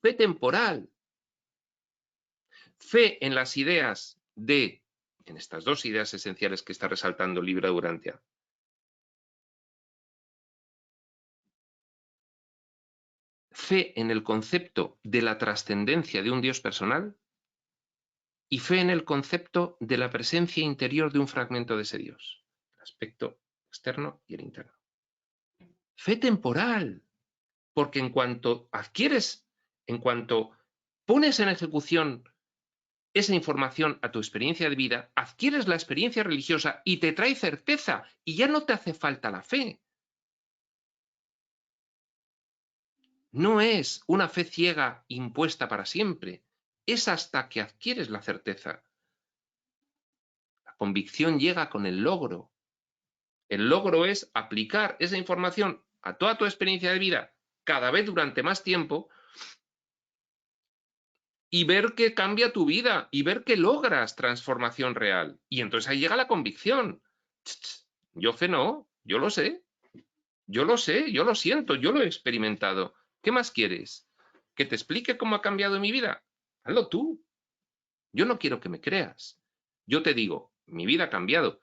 Speaker 2: fe temporal, fe en las ideas en estas dos ideas esenciales que está resaltando el libro de Urantia. Fe en el concepto de la trascendencia de un Dios personal y fe en el concepto de la presencia interior de un fragmento de ese Dios, el aspecto externo y el interno. Fe temporal, porque en cuanto adquieres, en cuanto pones en ejecución esa información a tu experiencia de vida, adquieres la experiencia religiosa y te trae certeza y ya no te hace falta la fe. No es una fe ciega impuesta para siempre, es hasta que adquieres la certeza. La convicción llega con el logro. El logro es aplicar esa información a toda tu experiencia de vida cada vez durante más tiempo y ver que cambia tu vida y ver que logras transformación real. Y entonces ahí llega la convicción. Yo fe no, yo lo sé, yo lo sé, yo lo siento, yo lo he experimentado. ¿Qué más quieres? ¿Que te explique cómo ha cambiado mi vida? Hazlo tú. Yo no quiero que me creas. Yo te digo, mi vida ha cambiado.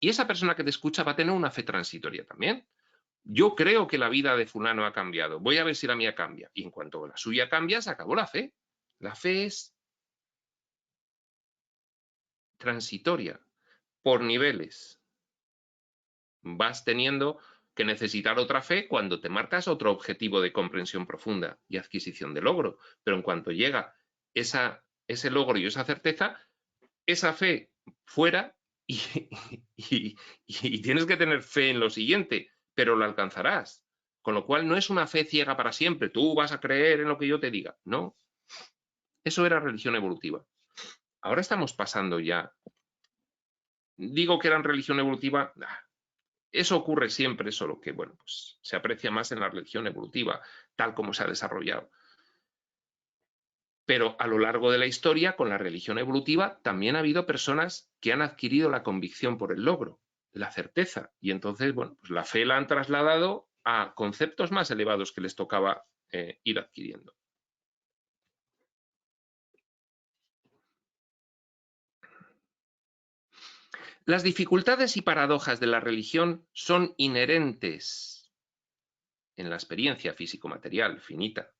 Speaker 2: Y esa persona que te escucha va a tener una fe transitoria también. Yo creo que la vida de fulano ha cambiado. Voy a ver si la mía cambia. Y en cuanto la suya cambia, se acabó la fe. La fe es transitoria, por niveles. Vas teniendo que necesitar otra fe cuando te marcas otro objetivo de comprensión profunda y adquisición de logro. Pero en cuanto llega ese logro y esa certeza, esa fe fuera y, y tienes que tener fe en lo siguiente, pero lo alcanzarás. Con lo cual no es una fe ciega para siempre. Tú vas a creer en lo que yo te diga. No. Eso era religión evolutiva. Ahora estamos pasando ya. Digo que eran religión evolutiva. Eso ocurre siempre, solo que, bueno, pues se aprecia más en la religión evolutiva, tal como se ha desarrollado. Pero a lo largo de la historia, con la religión evolutiva, también ha habido personas que han adquirido la convicción por el logro, la certeza. Y entonces, bueno, pues la fe la han trasladado a conceptos más elevados que les tocaba ir adquiriendo. Las dificultades y paradojas de la religión son inherentes en la experiencia físico-material finita,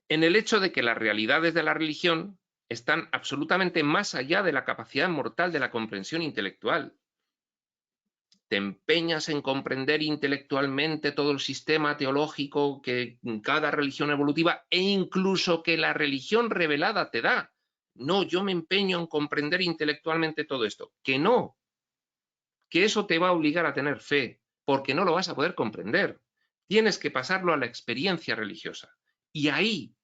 Speaker 2: en el hecho de que las realidades de la religión están absolutamente más allá de la capacidad mortal de la comprensión intelectual. Te empeñas en comprender intelectualmente todo el sistema teológico que cada religión evolutiva e incluso que la religión revelada te da. No, yo me empeño en comprender intelectualmente todo esto. Que no, que eso te va a obligar a tener fe, porque no lo vas a poder comprender. Tienes que pasarlo a la experiencia religiosa. Y ahí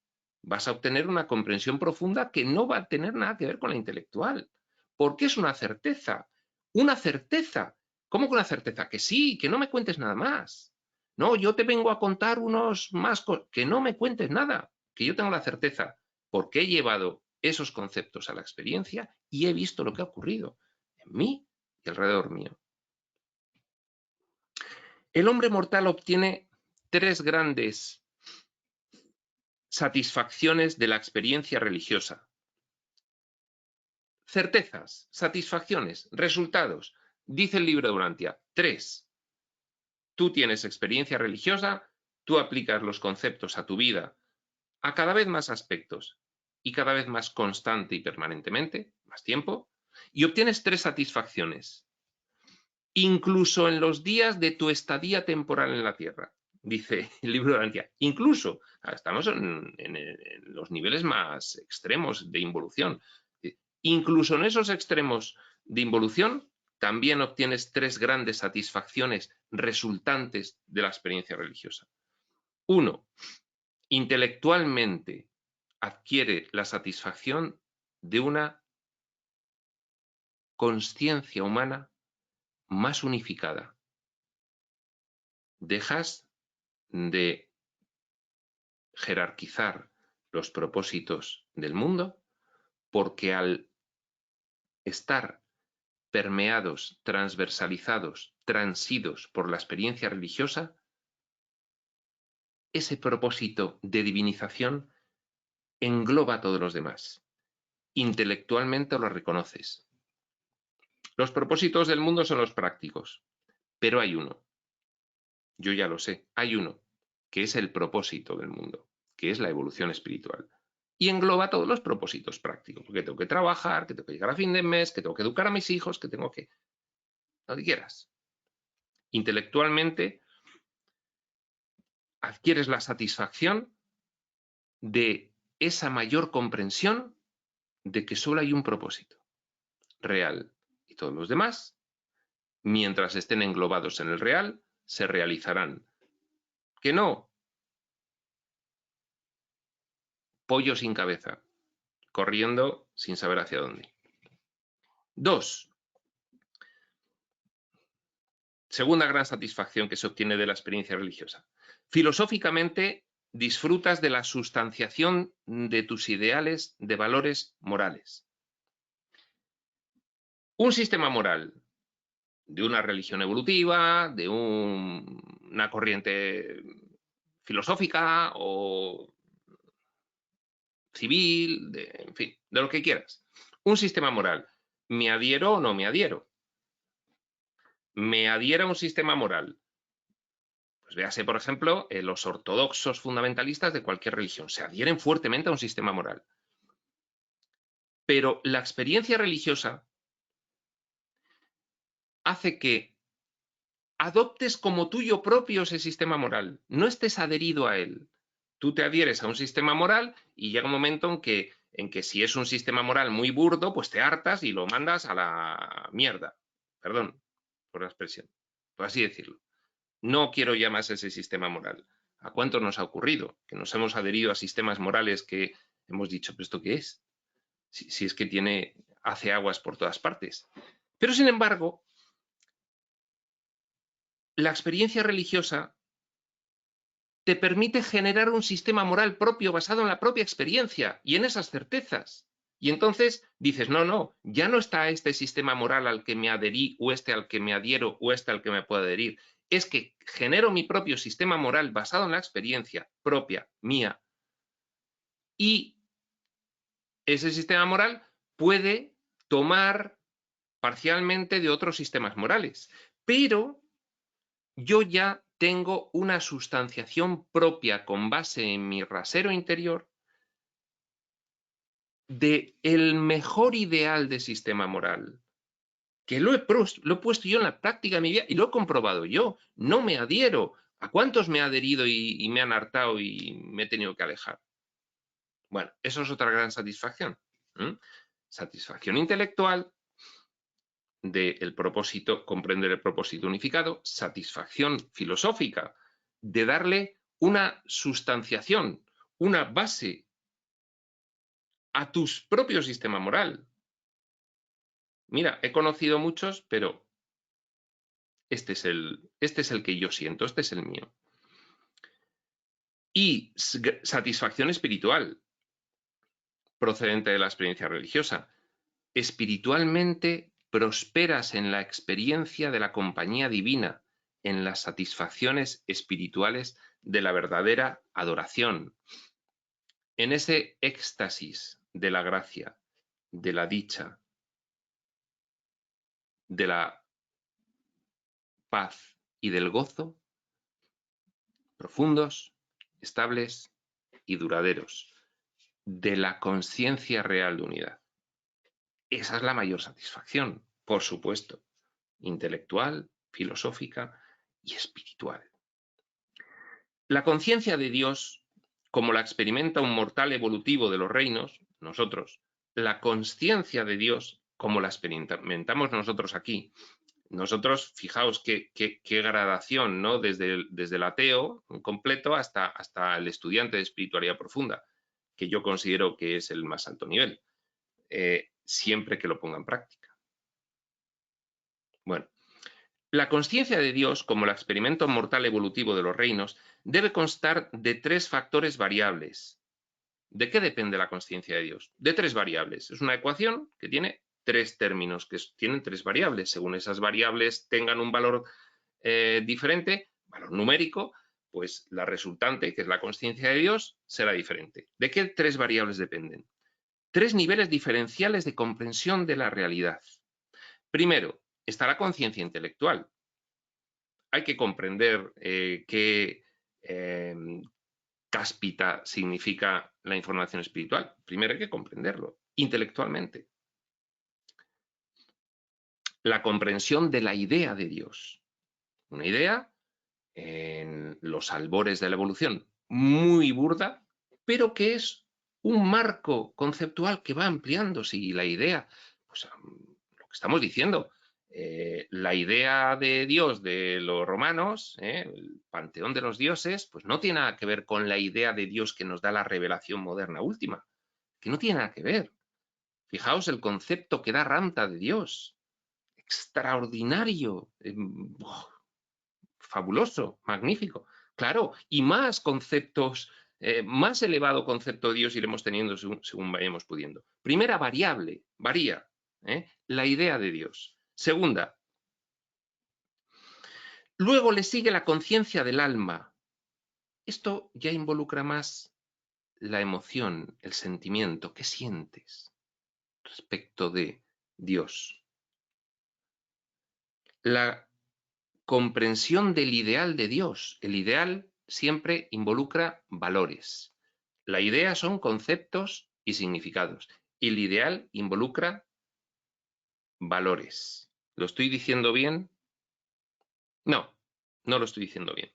Speaker 2: vas a obtener una comprensión profunda que no va a tener nada que ver con la intelectual, porque es una certeza. Una certeza. ¿Cómo que una certeza? Que sí, que no me cuentes nada más. No, yo te vengo a contar unos más, que no me cuentes nada, que yo tengo la certeza, porque he llevado esos conceptos a la experiencia y he visto lo que ha ocurrido en mí y alrededor mío. El hombre mortal obtiene tres grandes satisfacciones de la experiencia religiosa. Certezas, satisfacciones, resultados. Dice el libro de Urantia, tres. Tú tienes experiencia religiosa, tú aplicas los conceptos a tu vida, a cada vez más aspectos y cada vez más constante y permanentemente, más tiempo, y obtienes tres satisfacciones, incluso en los días de tu estadía temporal en la Tierra, dice el libro de Urantia. Incluso, estamos en los niveles más extremos de involución. Incluso en esos extremos de involución, también obtienes tres grandes satisfacciones resultantes de la experiencia religiosa. Uno, intelectualmente adquiere la satisfacción de una consciencia humana más unificada. Dejas de jerarquizar los propósitos del mundo porque al estar permeados, transversalizados, transidos por la experiencia religiosa, ese propósito de divinización engloba a todos los demás. Intelectualmente lo reconoces. Los propósitos del mundo son los prácticos, pero hay uno. Yo ya lo sé, hay uno, que es el propósito del mundo, que es la evolución espiritual. Y engloba todos los propósitos prácticos, porque tengo que trabajar, que tengo que llegar a fin de mes, que tengo que educar a mis hijos, que tengo que... lo que quieras. Intelectualmente adquieres la satisfacción de esa mayor comprensión de que solo hay un propósito real y todos los demás, mientras estén englobados en el real, se realizarán. Que no, pollo sin cabeza, corriendo sin saber hacia dónde. Dos, segunda gran satisfacción que se obtiene de la experiencia religiosa. Filosóficamente, disfrutas de la sustanciación de tus ideales de valores morales. Un sistema moral de una religión evolutiva, de una corriente filosófica o civil, en fin, de lo que quieras. Un sistema moral ¿Me adhiero o no me adhiero? ¿Me adhiero a un sistema moral? Pues véase, por ejemplo, los ortodoxos fundamentalistas de cualquier religión se adhieren fuertemente a un sistema moral. Pero la experiencia religiosa hace que adoptes como tuyo propio ese sistema moral, no estés adherido a él. Tú te adhieres a un sistema moral y llega un momento en que si es un sistema moral muy burdo, pues te hartas y lo mandas a la mierda. Perdón por la expresión, por así decirlo. No quiero ya más ese sistema moral. ¿A cuánto nos ha ocurrido? Que nos hemos adherido a sistemas morales que hemos dicho, ¿pero esto qué es? Si es que hace aguas por todas partes. Pero sin embargo, la experiencia religiosa te permite generar un sistema moral propio basado en la propia experiencia y en esas certezas. Y entonces dices, no, ya no está este sistema moral al que me adherí, o este al que me adhiero, o este al que me puedo adherir. Es que genero mi propio sistema moral basado en la experiencia propia, mía. Y ese sistema moral puede tomar parcialmente de otros sistemas morales. Pero yo ya tengo una sustanciación propia con base en mi rasero interior de el mejor ideal de sistema moral, que lo he puesto yo en la práctica de mi vida y lo he comprobado yo. No me adhiero. ¿A cuántos me he adherido y me han hartado y me he tenido que alejar? Bueno, eso es otra gran satisfacción. Satisfacción intelectual del propósito, comprender el propósito unificado, satisfacción filosófica de darle una sustanciación, una base a tu propio sistema moral. Mira, he conocido muchos, pero este es el que yo siento, este es el mío. Y satisfacción espiritual, procedente de la experiencia religiosa. Espiritualmente prosperas en la experiencia de la compañía divina, en las satisfacciones espirituales de la verdadera adoración, en ese éxtasis de la gracia, de la dicha, de la paz y del gozo, profundos, estables y duraderos, de la conciencia real de unidad. Esa es la mayor satisfacción, por supuesto, intelectual, filosófica y espiritual. La conciencia de Dios, como la experimenta un mortal evolutivo de los reinos, nosotros, la conciencia de Dios, como la experimentamos nosotros aquí. Nosotros, fijaos qué gradación, ¿no? Desde el ateo completo hasta el estudiante de espiritualidad profunda, que yo considero que es el más alto nivel, siempre que lo ponga en práctica. Bueno, la conciencia de Dios, como el experimento mortal evolutivo de los reinos, debe constar de 3 factores variables. ¿De qué depende la conciencia de Dios? De 3 variables. Es una ecuación que tiene 3 términos, que tienen 3 variables. Según esas variables tengan un valor diferente, valor numérico, pues la resultante, que es la conciencia de Dios, será diferente. ¿De qué 3 variables dependen? 3 niveles diferenciales de comprensión de la realidad. Primero, está la conciencia intelectual. Hay que comprender qué cáspita significa la información espiritual. Primero hay que comprenderlo intelectualmente. La comprensión de la idea de Dios. Una idea en los albores de la evolución muy burda, pero que es un marco conceptual que va ampliándose y la idea, pues lo que estamos diciendo, la idea de Dios de los romanos, el panteón de los dioses, pues no tiene nada que ver con la idea de Dios que nos da la revelación moderna última, que no tiene nada que ver. Fijaos el concepto que da Ramta de Dios, extraordinario, fabuloso, magnífico. Claro, y más conceptos, más elevado concepto de Dios iremos teniendo según vayamos pudiendo. Primera variable, varía, la idea de Dios. Segunda, luego le sigue la conciencia del alma. Esto ya involucra más la emoción, el sentimiento. ¿Qué sientes respecto de Dios. La comprensión del ideal de Dios. El ideal siempre involucra valores. La idea son conceptos y significados. El ideal involucra valores. ¿Lo estoy diciendo bien? No, no lo estoy diciendo bien.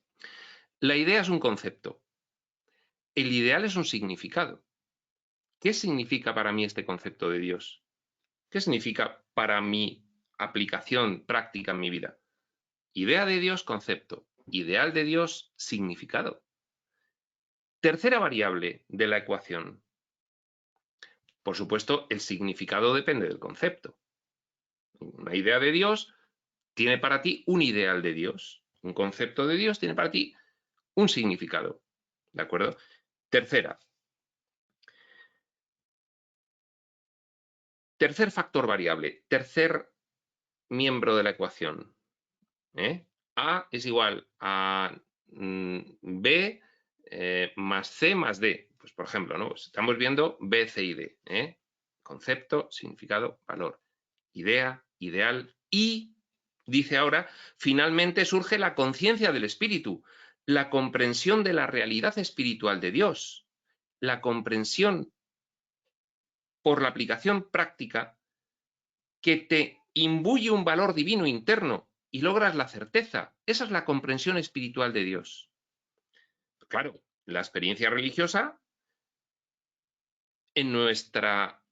Speaker 2: La idea es un concepto. El ideal es un significado. ¿Qué significa para mí este concepto de Dios? ¿Qué significa para mi aplicación práctica en mi vida? Idea de Dios, concepto. Ideal de Dios, significado. Tercera variable de la ecuación. Por supuesto, el significado depende del concepto. Una idea de Dios tiene para ti un ideal de Dios. Un concepto de Dios tiene para ti un significado. ¿De acuerdo? Tercer factor variable, tercer miembro de la ecuación. A es igual a B más C más D. Pues por ejemplo, ¿no? Pues estamos viendo B, C y D. Concepto, significado, valor. Idea, ideal y, dice ahora, finalmente surge la conciencia del espíritu, la comprensión de la realidad espiritual de Dios, la comprensión por la aplicación práctica que te imbuye un valor divino interno y logras la certeza. Esa es la comprensión espiritual de Dios. Claro, la experiencia religiosa en nuestra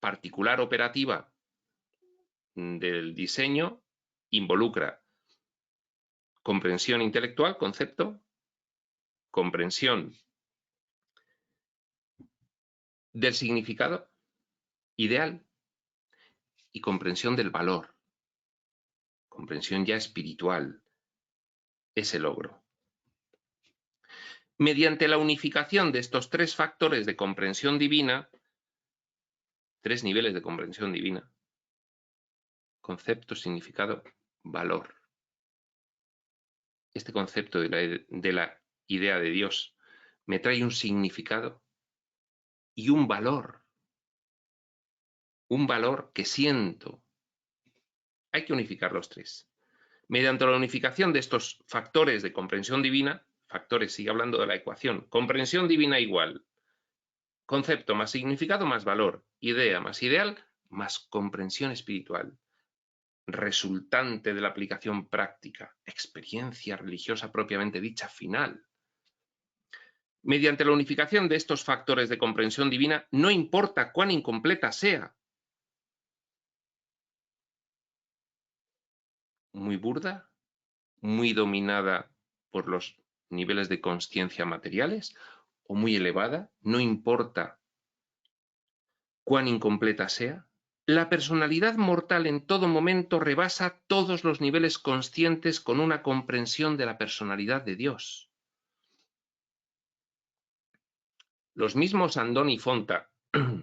Speaker 2: particular operativa del diseño involucra comprensión intelectual, concepto, comprensión del significado ideal y comprensión del valor, comprensión ya espiritual, ese logro. Mediante la unificación de estos tres factores de comprensión divina, tres niveles de comprensión divina, concepto, significado, valor. Este concepto de la idea de Dios me trae un significado y un valor que siento. Hay que unificar los tres. Mediante la unificación de estos factores de comprensión divina, factores, sigue hablando de la ecuación, comprensión divina igual, concepto más significado más valor, idea más ideal más comprensión espiritual, resultante de la aplicación práctica, experiencia religiosa propiamente dicha final. Mediante la unificación de estos factores de comprensión divina, no importa cuán incompleta sea, muy burda, muy dominada por los niveles de consciencia materiales o muy elevada, no importa cuán incompleta sea, la personalidad mortal en todo momento rebasa todos los niveles conscientes con una comprensión de la personalidad de Dios. Los mismos Andoni y Fonta,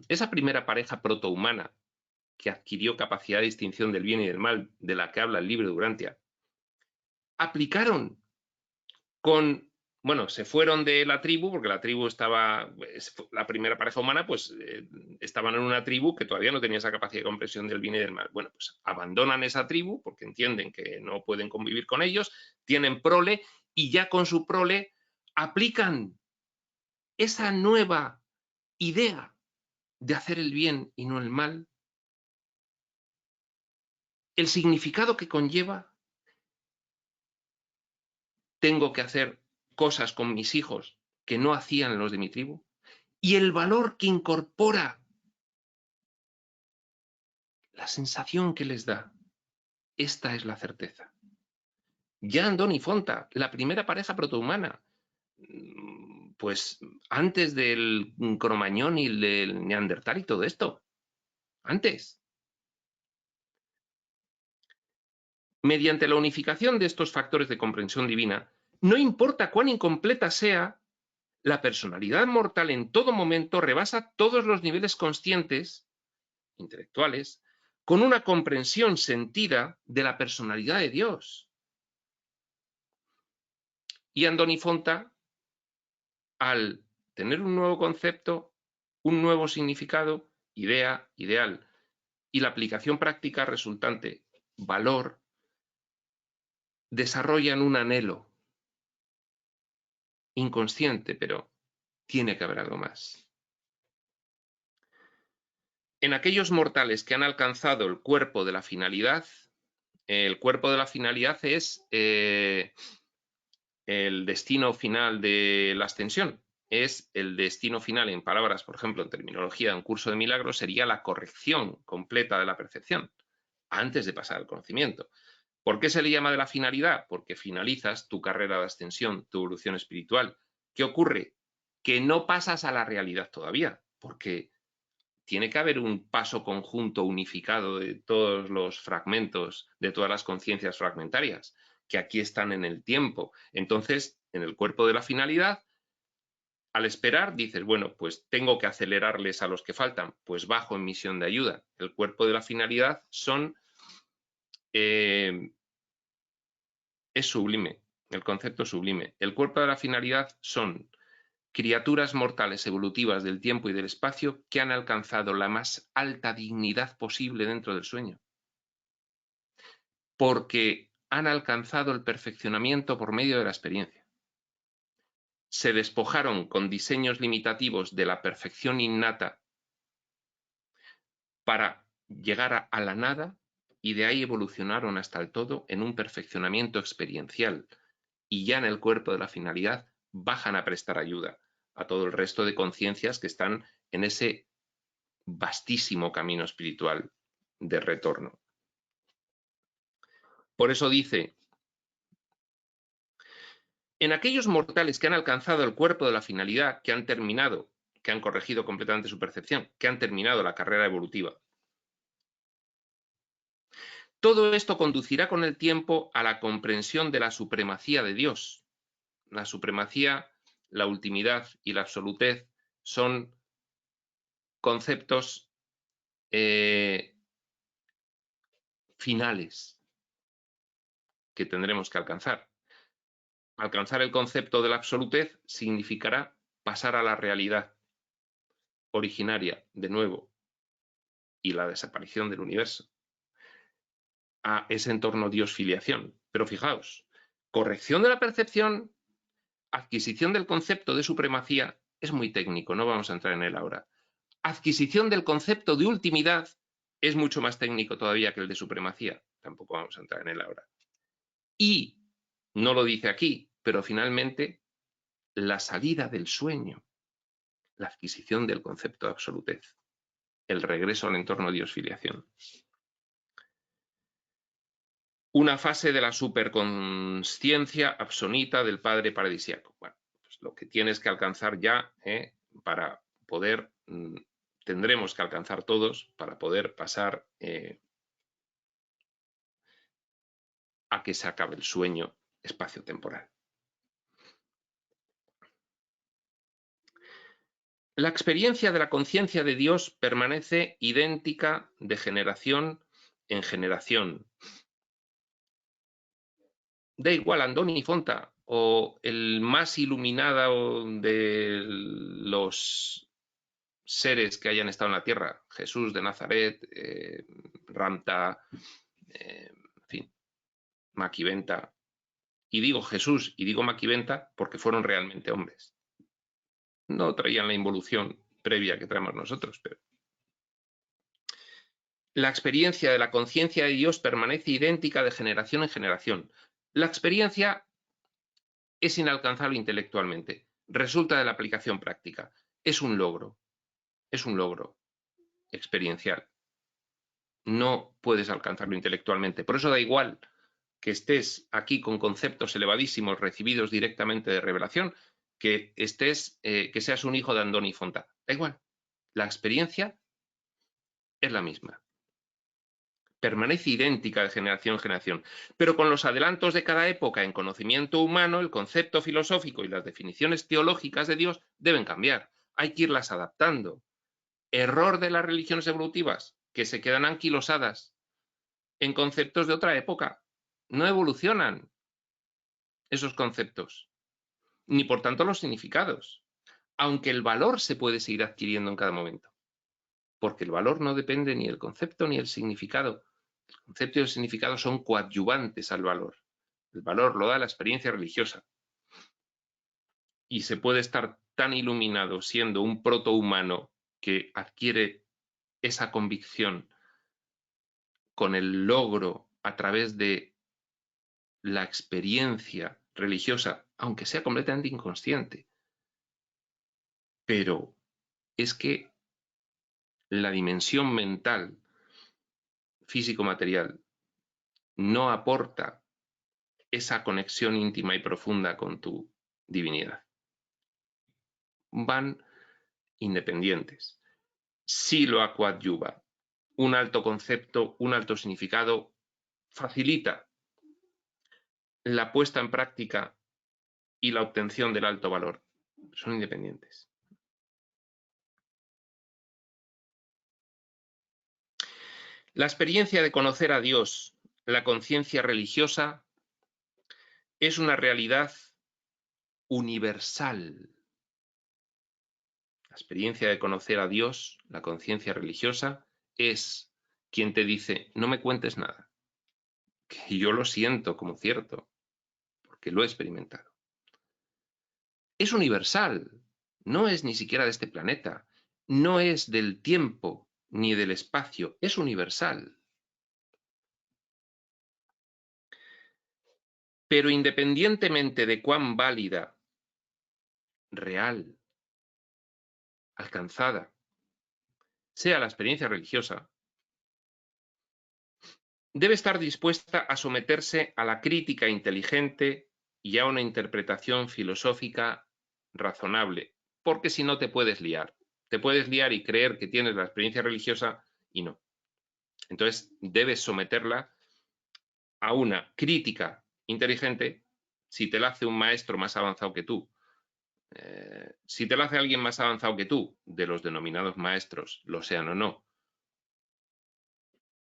Speaker 2: esa primera pareja protohumana que adquirió capacidad de distinción del bien y del mal, de la que habla el libro de Urantia, aplicaron se fueron de la tribu, porque la tribu estaba, la primera pareja humana, pues estaban en una tribu que todavía no tenía esa capacidad de comprensión del bien y del mal. Bueno, pues abandonan esa tribu porque entienden que no pueden convivir con ellos, tienen prole y ya con su prole aplican esa nueva idea de hacer el bien y no el mal, el significado que conlleva. Tengo que hacer cosas con mis hijos que no hacían los de mi tribu, y el valor que incorpora, la sensación que les da. Esta es la certeza. Ya Andoni y Fonta, la primera pareja protohumana, pues antes del Cromañón y del Neandertal y todo esto, antes. Mediante la unificación de estos factores de comprensión divina, no importa cuán incompleta sea, la personalidad mortal en todo momento rebasa todos los niveles conscientes, intelectuales, con una comprensión sentida de la personalidad de Dios. Y Andoni Fonta, al tener un nuevo concepto, un nuevo significado, idea, ideal y la aplicación práctica resultante, valor, desarrollan un anhelo inconsciente, pero tiene que haber algo más. En aquellos mortales que han alcanzado el cuerpo de la finalidad, el cuerpo de la finalidad es el destino final de la ascensión. Es el destino final, en palabras, por ejemplo, en terminología de un curso de milagros, sería la corrección completa de la percepción, antes de pasar al conocimiento. ¿Por qué se le llama de la finalidad? Porque finalizas tu carrera de ascensión, tu evolución espiritual. ¿Qué ocurre? Que no pasas a la realidad todavía, porque tiene que haber un paso conjunto unificado de todos los fragmentos, de todas las conciencias fragmentarias, que aquí están en el tiempo. Entonces, en el cuerpo de la finalidad, al esperar, dices, bueno, pues tengo que acelerarles a los que faltan, pues bajo en misión de ayuda. El cuerpo de la finalidad es sublime, el concepto sublime. El cuerpo de la finalidad son criaturas mortales evolutivas del tiempo y del espacio que han alcanzado la más alta dignidad posible dentro del sueño, porque han alcanzado el perfeccionamiento por medio de la experiencia. Se despojaron con diseños limitativos de la perfección innata para llegar a la nada y de ahí evolucionaron hasta el todo en un perfeccionamiento experiencial y ya en el cuerpo de la finalidad bajan a prestar ayuda a todo el resto de conciencias que están en ese vastísimo camino espiritual de retorno. Por eso dice, en aquellos mortales que han alcanzado el cuerpo de la finalidad, que han terminado, que han corregido completamente su percepción, que han terminado la carrera evolutiva, todo esto conducirá con el tiempo a la comprensión de la supremacía de Dios. La supremacía, la ultimidad y la absolutez son conceptos finales que tendremos que alcanzar. Alcanzar el concepto de la absolutez significará pasar a la realidad originaria de nuevo y la desaparición del universo, a ese entorno Dios-filiación. Pero fijaos, corrección de la percepción, adquisición del concepto de supremacía, es muy técnico, no vamos a entrar en él ahora. Adquisición del concepto de ultimidad es mucho más técnico todavía que el de supremacía, tampoco vamos a entrar en él ahora. Y, no lo dice aquí, pero finalmente, la salida del sueño, la adquisición del concepto de absolutez, el regreso al entorno Dios-filiación. Una fase de la superconsciencia absonita del Padre paradisiaco. Bueno, pues lo que tienes que alcanzar ya para poder, tendremos que alcanzar todos para poder pasar a que se acabe el sueño espacio-temporal. La experiencia de la conciencia de Dios permanece idéntica de generación en generación. Da igual Andoni Fonta o el más iluminado de los seres que hayan estado en la Tierra, Jesús de Nazaret, Ramta, en fin, Maquiventa. Y digo Jesús y digo Maquiventa porque fueron realmente hombres. No traían la involución previa que traemos nosotros, pero la experiencia de la conciencia de Dios permanece idéntica de generación en generación. La experiencia es inalcanzable intelectualmente, resulta de la aplicación práctica. Es un logro experiencial. No puedes alcanzarlo intelectualmente. Por eso da igual que estés aquí con conceptos elevadísimos recibidos directamente de revelación, que seas un hijo de Andoni Fonta. Da igual. La experiencia es la misma. Permanece idéntica de generación en generación, pero con los adelantos de cada época en conocimiento humano, el concepto filosófico y las definiciones teológicas de Dios deben cambiar. Hay que irlas adaptando. Error de las religiones evolutivas, que se quedan anquilosadas en conceptos de otra época. No evolucionan esos conceptos, ni por tanto los significados, aunque el valor se puede seguir adquiriendo en cada momento. porque el valor no depende ni del concepto ni del significado. El concepto y el significado son coadyuvantes al valor. El valor lo da la experiencia religiosa. Y se puede estar tan iluminado siendo un protohumano que adquiere esa convicción con el logro a través de la experiencia religiosa, aunque sea completamente inconsciente. Pero es que la dimensión mental, físico-material, no aporta esa conexión íntima y profunda con tu divinidad. Van independientes. Sí lo coadyuva un alto concepto, un alto significado, facilita la puesta en práctica y la obtención del alto valor. Son independientes. La experiencia de conocer a Dios, la conciencia religiosa, es una realidad universal. La experiencia de conocer a Dios, la conciencia religiosa, es quien te dice, no me cuentes nada, que yo lo siento como cierto, porque lo he experimentado. Es universal, no es ni siquiera de este planeta, no es del tiempo ni del espacio, es universal. Pero independientemente de cuán válida, real, alcanzada sea la experiencia religiosa, debe estar dispuesta a someterse a la crítica inteligente y a una interpretación filosófica razonable, porque si no te puedes liar. Te puedes liar y creer que tienes la experiencia religiosa y no. Entonces debes someterla a una crítica inteligente si te la hace un maestro más avanzado que tú. Si te la hace alguien más avanzado que tú, de los denominados maestros, lo sean o no,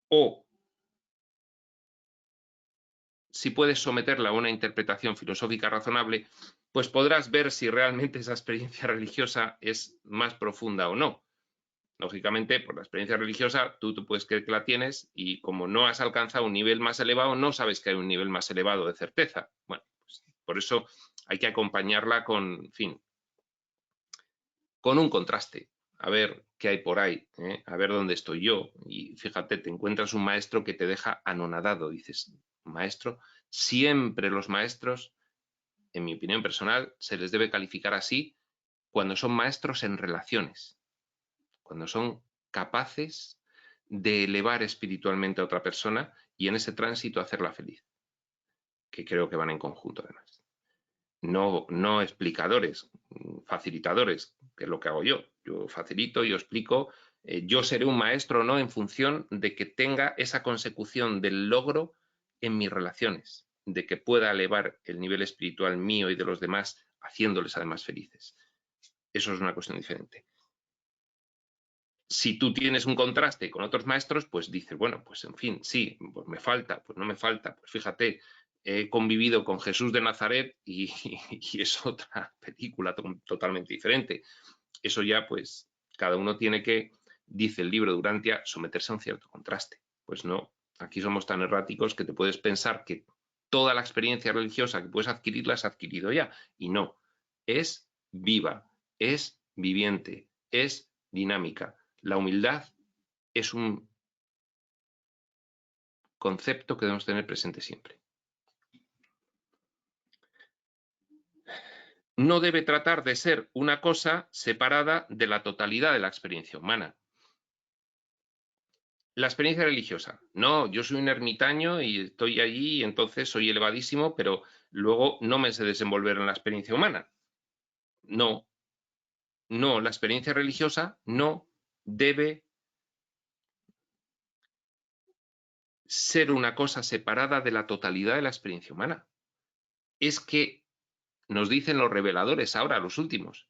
Speaker 2: o si puedes someterla a una interpretación filosófica razonable, pues podrás ver si realmente esa experiencia religiosa es más profunda o no. Lógicamente, por la experiencia religiosa, tú puedes creer que la tienes y como no has alcanzado un nivel más elevado, no sabes que hay un nivel más elevado de certeza. Bueno, pues por eso hay que acompañarla con, en fin, con un contraste, a ver qué hay por ahí, a ver dónde estoy yo. Y fíjate, te encuentras un maestro que te deja anonadado. Dices, maestro, siempre los maestros, en mi opinión personal, se les debe calificar así cuando son maestros en relaciones, cuando son capaces de elevar espiritualmente a otra persona y en ese tránsito hacerla feliz, que creo que van en conjunto además. No explicadores, facilitadores, que es lo que hago yo. Yo facilito, yo explico, yo seré un maestro o no en función de que tenga esa consecución del logro en mis relaciones, de que pueda elevar el nivel espiritual mío y de los demás, haciéndoles además felices. Eso es una cuestión diferente. Si tú tienes un contraste con otros maestros, pues dices, bueno, pues en fin, sí, pues me falta, pues no me falta, pues fíjate, he convivido con Jesús de Nazaret y es otra película totalmente diferente. Eso ya, pues, cada uno tiene que, dice el libro de Urantia, someterse a un cierto contraste. Pues no, aquí somos tan erráticos que te puedes pensar que toda la experiencia religiosa que puedes adquirir la has adquirido ya. Y no, es viva, es viviente, es dinámica. La humildad es un concepto que debemos tener presente siempre. No debe tratar de ser una cosa separada de la totalidad de la experiencia humana. La experiencia religiosa. No, yo soy un ermitaño y estoy allí y entonces soy elevadísimo, pero luego no me sé desenvolver en la experiencia humana. No, no, la experiencia religiosa no debe ser una cosa separada de la totalidad de la experiencia humana. Es que nos dicen los reveladores ahora, los últimos.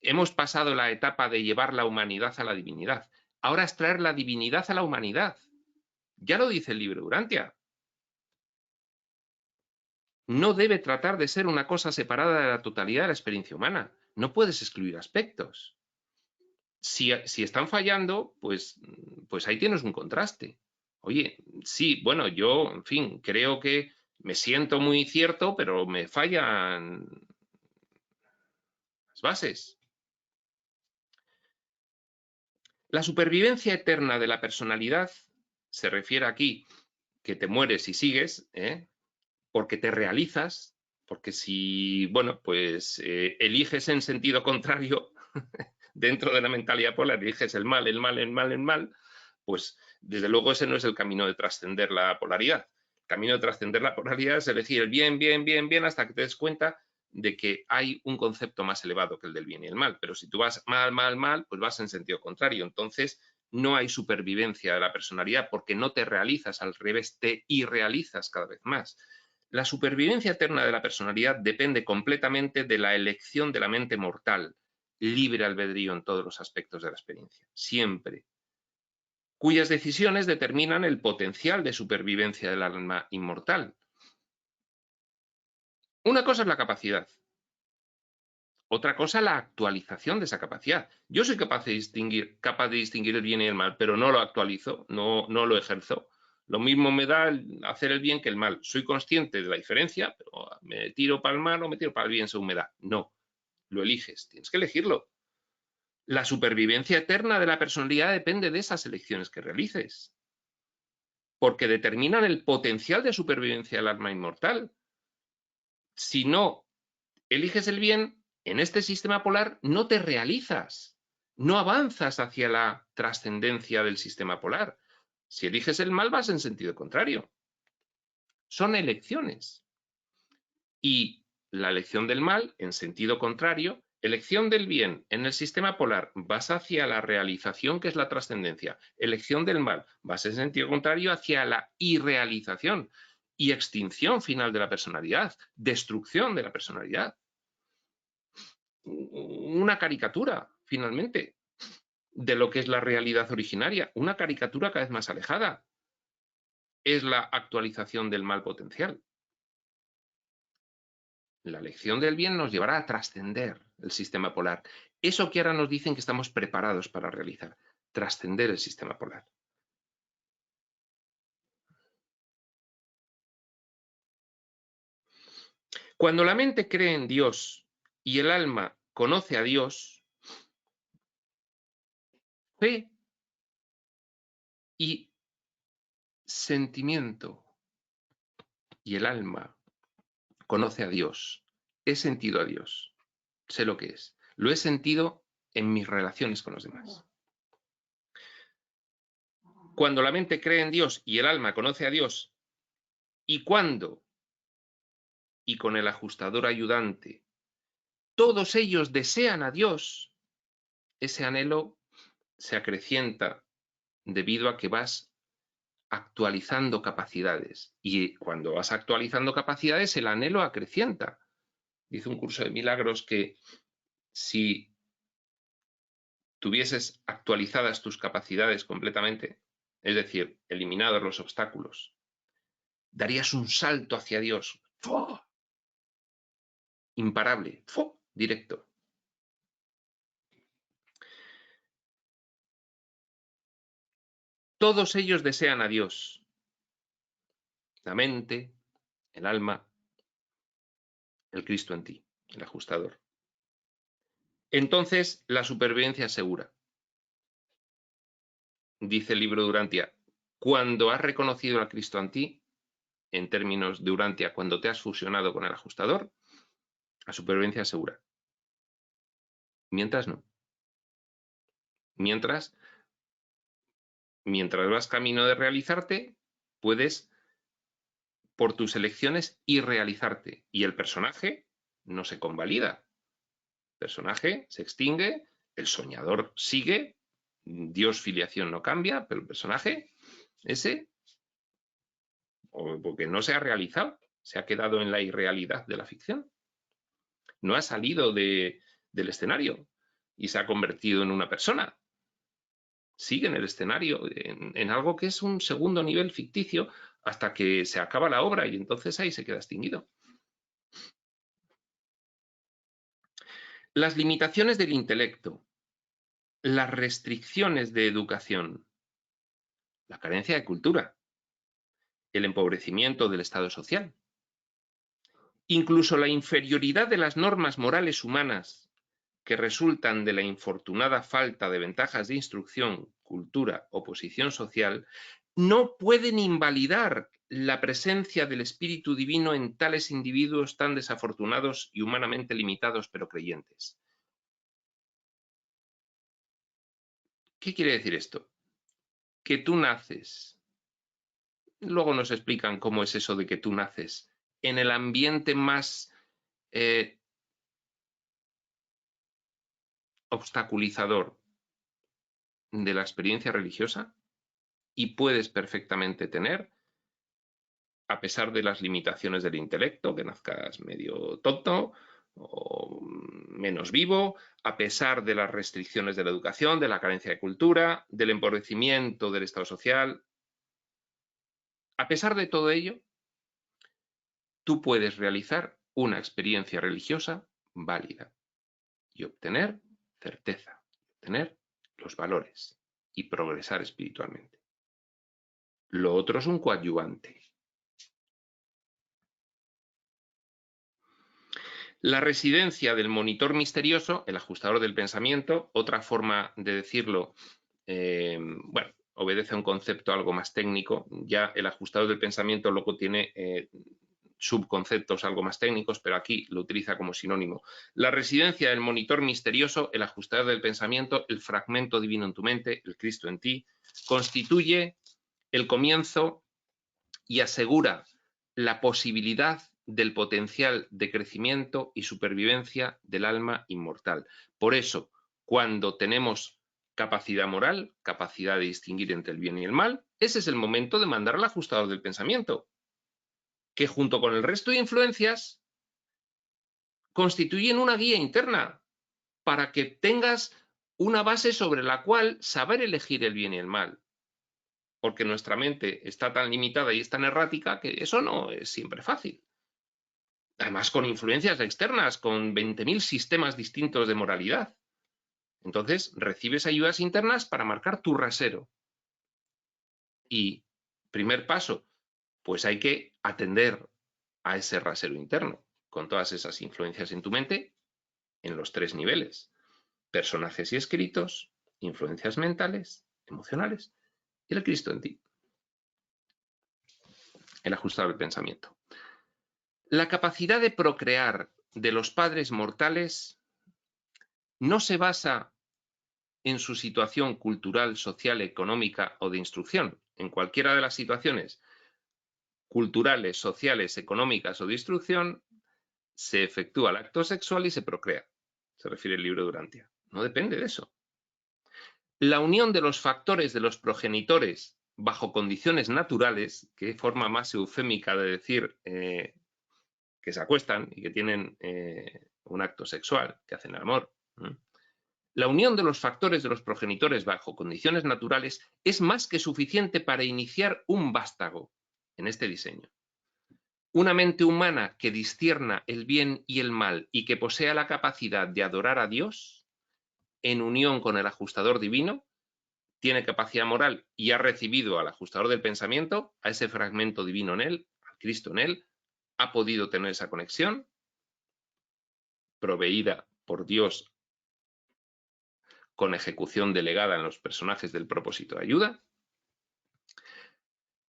Speaker 2: Hemos pasado la etapa de llevar la humanidad a la divinidad. Ahora es traer la divinidad a la humanidad. Ya lo dice el libro Urantia. No debe tratar de ser una cosa separada de la totalidad de la experiencia humana. No puedes excluir aspectos. Si están fallando, pues ahí tienes un contraste. Oye, sí, bueno, yo, en fin, creo que me siento muy cierto, pero me fallan las bases. La supervivencia eterna de la personalidad se refiere aquí que te mueres y sigues, porque te realizas, porque si, bueno, pues eliges en sentido contrario, dentro de la mentalidad polar, eliges el mal, el mal, el mal, el mal, pues desde luego ese no es el camino de trascender la polaridad. El camino de trascender la polaridad es elegir el bien, bien, bien, bien, hasta que te des cuenta de que hay un concepto más elevado que el del bien y el mal. Pero si tú vas mal, mal, mal, pues vas en sentido contrario. Entonces no hay supervivencia de la personalidad porque no te realizas, al revés, te irrealizas cada vez más. La supervivencia eterna de la personalidad depende completamente de la elección de la mente mortal, libre albedrío en todos los aspectos de la experiencia, siempre, cuyas decisiones determinan el potencial de supervivencia del alma inmortal. Una cosa es la capacidad, otra cosa la actualización de esa capacidad. Yo soy capaz de distinguir el bien y el mal, pero no lo actualizo, no lo ejerzo. Lo mismo me da hacer el bien que el mal. Soy consciente de la diferencia, pero me tiro para el mal o me tiro para el bien según me da. No, lo eliges, tienes que elegirlo. La supervivencia eterna de la personalidad depende de esas elecciones que realices, porque determinan el potencial de supervivencia del alma inmortal. Si no eliges el bien, en este sistema polar no te realizas, no avanzas hacia la trascendencia del sistema polar. Si eliges el mal, vas en sentido contrario. Son elecciones. Y la elección del mal, en sentido contrario, elección del bien en el sistema polar, vas hacia la realización, que es la trascendencia. Elección del mal, vas en sentido contrario hacia la irrealización y extinción final de la personalidad, destrucción de la personalidad. Una caricatura, finalmente, de lo que es la realidad originaria, una caricatura cada vez más alejada. Es la actualización del mal potencial. La elección del bien nos llevará a trascender el sistema polar. Eso que ahora nos dicen que estamos preparados para realizar, trascender el sistema polar. Cuando la mente cree en Dios y el alma conoce a Dios, fe y sentimiento y el alma conoce a Dios. He sentido a Dios. Sé lo que es. Lo he sentido en mis relaciones con los demás. Cuando la mente cree en Dios y el alma conoce a Dios, y cuando, y con el ajustador ayudante, todos ellos desean a Dios, ese anhelo se acrecienta debido a que vas actualizando capacidades. Y cuando vas actualizando capacidades, el anhelo acrecienta. Dice un curso de milagros que si tuvieses actualizadas tus capacidades completamente, es decir, eliminados los obstáculos, darías un salto hacia Dios. ¡Fua! Imparable. ¡Fua! Directo. Todos ellos desean a Dios. La mente, el alma, el Cristo en ti, el ajustador. Entonces, la supervivencia es segura. Dice el libro de Urantia, cuando has reconocido al Cristo en ti, en términos de Urantia, cuando te has fusionado con el ajustador, la supervivencia es segura. Mientras no. Mientras vas camino de realizarte, puedes, por tus elecciones, irrealizarte. Y el personaje no se convalida. El personaje se extingue, el soñador sigue, Dios filiación no cambia, pero el personaje, ese, porque no se ha realizado, se ha quedado en la irrealidad de la ficción. No ha salido del escenario y se ha convertido en una persona. Sigue en el escenario, en algo que es un segundo nivel ficticio, hasta que se acaba la obra y entonces ahí se queda extinguido. Las limitaciones del intelecto las restricciones de educación, la carencia de cultura, el empobrecimiento del estado social, incluso la inferioridad de las normas morales humanas que resultan de la infortunada falta de ventajas de instrucción, cultura o posición social, no pueden invalidar la presencia del Espíritu Divino en tales individuos tan desafortunados y humanamente limitados, pero creyentes. ¿Qué quiere decir esto? Que tú naces. Luego nos explican cómo es eso de que tú naces en el ambiente más obstaculizador de la experiencia religiosa y puedes perfectamente tener, a pesar de las limitaciones del intelecto, que nazcas medio tonto o menos vivo, a pesar de las restricciones de la educación, de la carencia de cultura, del empobrecimiento del estado social, a pesar de todo ello, tú puedes realizar una experiencia religiosa válida y obtener certeza, obtener los valores y progresar espiritualmente. Lo otro es un coadyuvante. La residencia del monitor misterioso, el ajustador del pensamiento, otra forma de decirlo, bueno, obedece a un concepto algo más técnico. Ya el ajustador del pensamiento luego tiene subconceptos algo más técnicos, pero aquí lo utiliza como sinónimo. La residencia del monitor misterioso, el ajustador del pensamiento, el fragmento divino en tu mente, el Cristo en ti, constituye el comienzo y asegura la posibilidad del potencial de crecimiento y supervivencia del alma inmortal. Por eso, cuando tenemos capacidad moral, capacidad de distinguir entre el bien y el mal, ese es el momento de mandar al ajustador del pensamiento, que junto con el resto de influencias constituyen una guía interna para que tengas una base sobre la cual saber elegir el bien y el mal. Porque nuestra mente está tan limitada y es tan errática que eso no es siempre fácil. Además, con influencias externas, con 20.000 sistemas distintos de moralidad. Entonces, recibes ayudas internas para marcar tu rasero. Y, primer paso, pues hay que atender a ese rasero interno, con todas esas influencias en tu mente, en los 3 niveles. Personajes y escritos, influencias mentales, emocionales, y el Cristo en ti. El ajustador del pensamiento. La capacidad de procrear de los padres mortales no se basa en su situación cultural, social, económica o de instrucción. En cualquiera de las situaciones culturales, sociales, económicas o de instrucción, se efectúa el acto sexual y se procrea. Se refiere el libro de Urantia. No depende de eso. La unión de los factores de los progenitores bajo condiciones naturales, que forma más eufémica de decir que se acuestan y que tienen un acto sexual, que hacen el amor. La unión de los factores de los progenitores bajo condiciones naturales es más que suficiente para iniciar un vástago en este diseño. Una mente humana que discierna el bien y el mal y que posea la capacidad de adorar a Dios, en unión con el ajustador divino, tiene capacidad moral y ha recibido al ajustador del pensamiento, a ese fragmento divino en él, al Cristo en él, ha podido tener esa conexión proveída por Dios con ejecución delegada en los personajes del propósito de ayuda.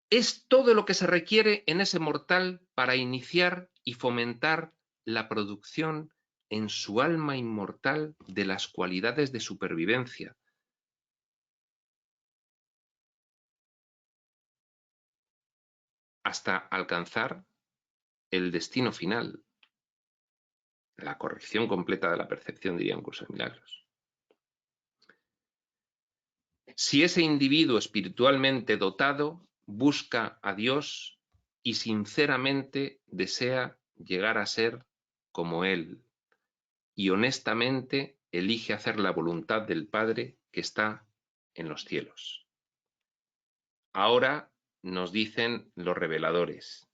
Speaker 2: Es todo lo que se requiere en ese mortal para iniciar y fomentar la producción en su alma inmortal de las cualidades de supervivencia. Hasta alcanzar el destino final, la corrección completa de la percepción, diría un curso de milagros. Si ese individuo espiritualmente dotado busca a Dios y sinceramente desea llegar a ser como Él y honestamente elige hacer la voluntad del Padre que está en los cielos. Ahora nos dicen los reveladores.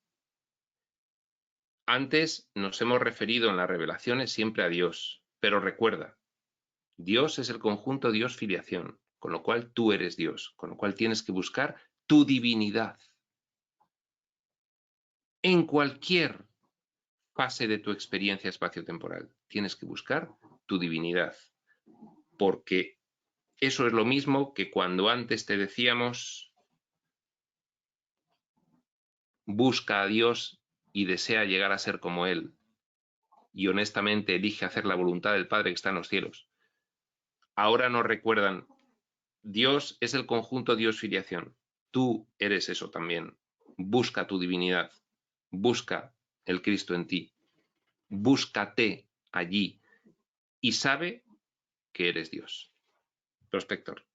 Speaker 2: Antes nos hemos referido en las revelaciones siempre a Dios, pero recuerda, Dios es el conjunto Dios-filiación, con lo cual tú eres Dios, con lo cual tienes que buscar tu divinidad. En cualquier fase de tu experiencia espaciotemporal, tienes que buscar tu divinidad, porque eso es lo mismo que cuando antes te decíamos busca a Dios y desea llegar a ser como Él, y honestamente elige hacer la voluntad del Padre que está en los cielos. Ahora nos recuerdan, Dios es el conjunto Dios-filiación. Tú eres eso también. Busca tu divinidad. Busca el Cristo en ti. Búscate allí y sabe que eres Dios. Prospector.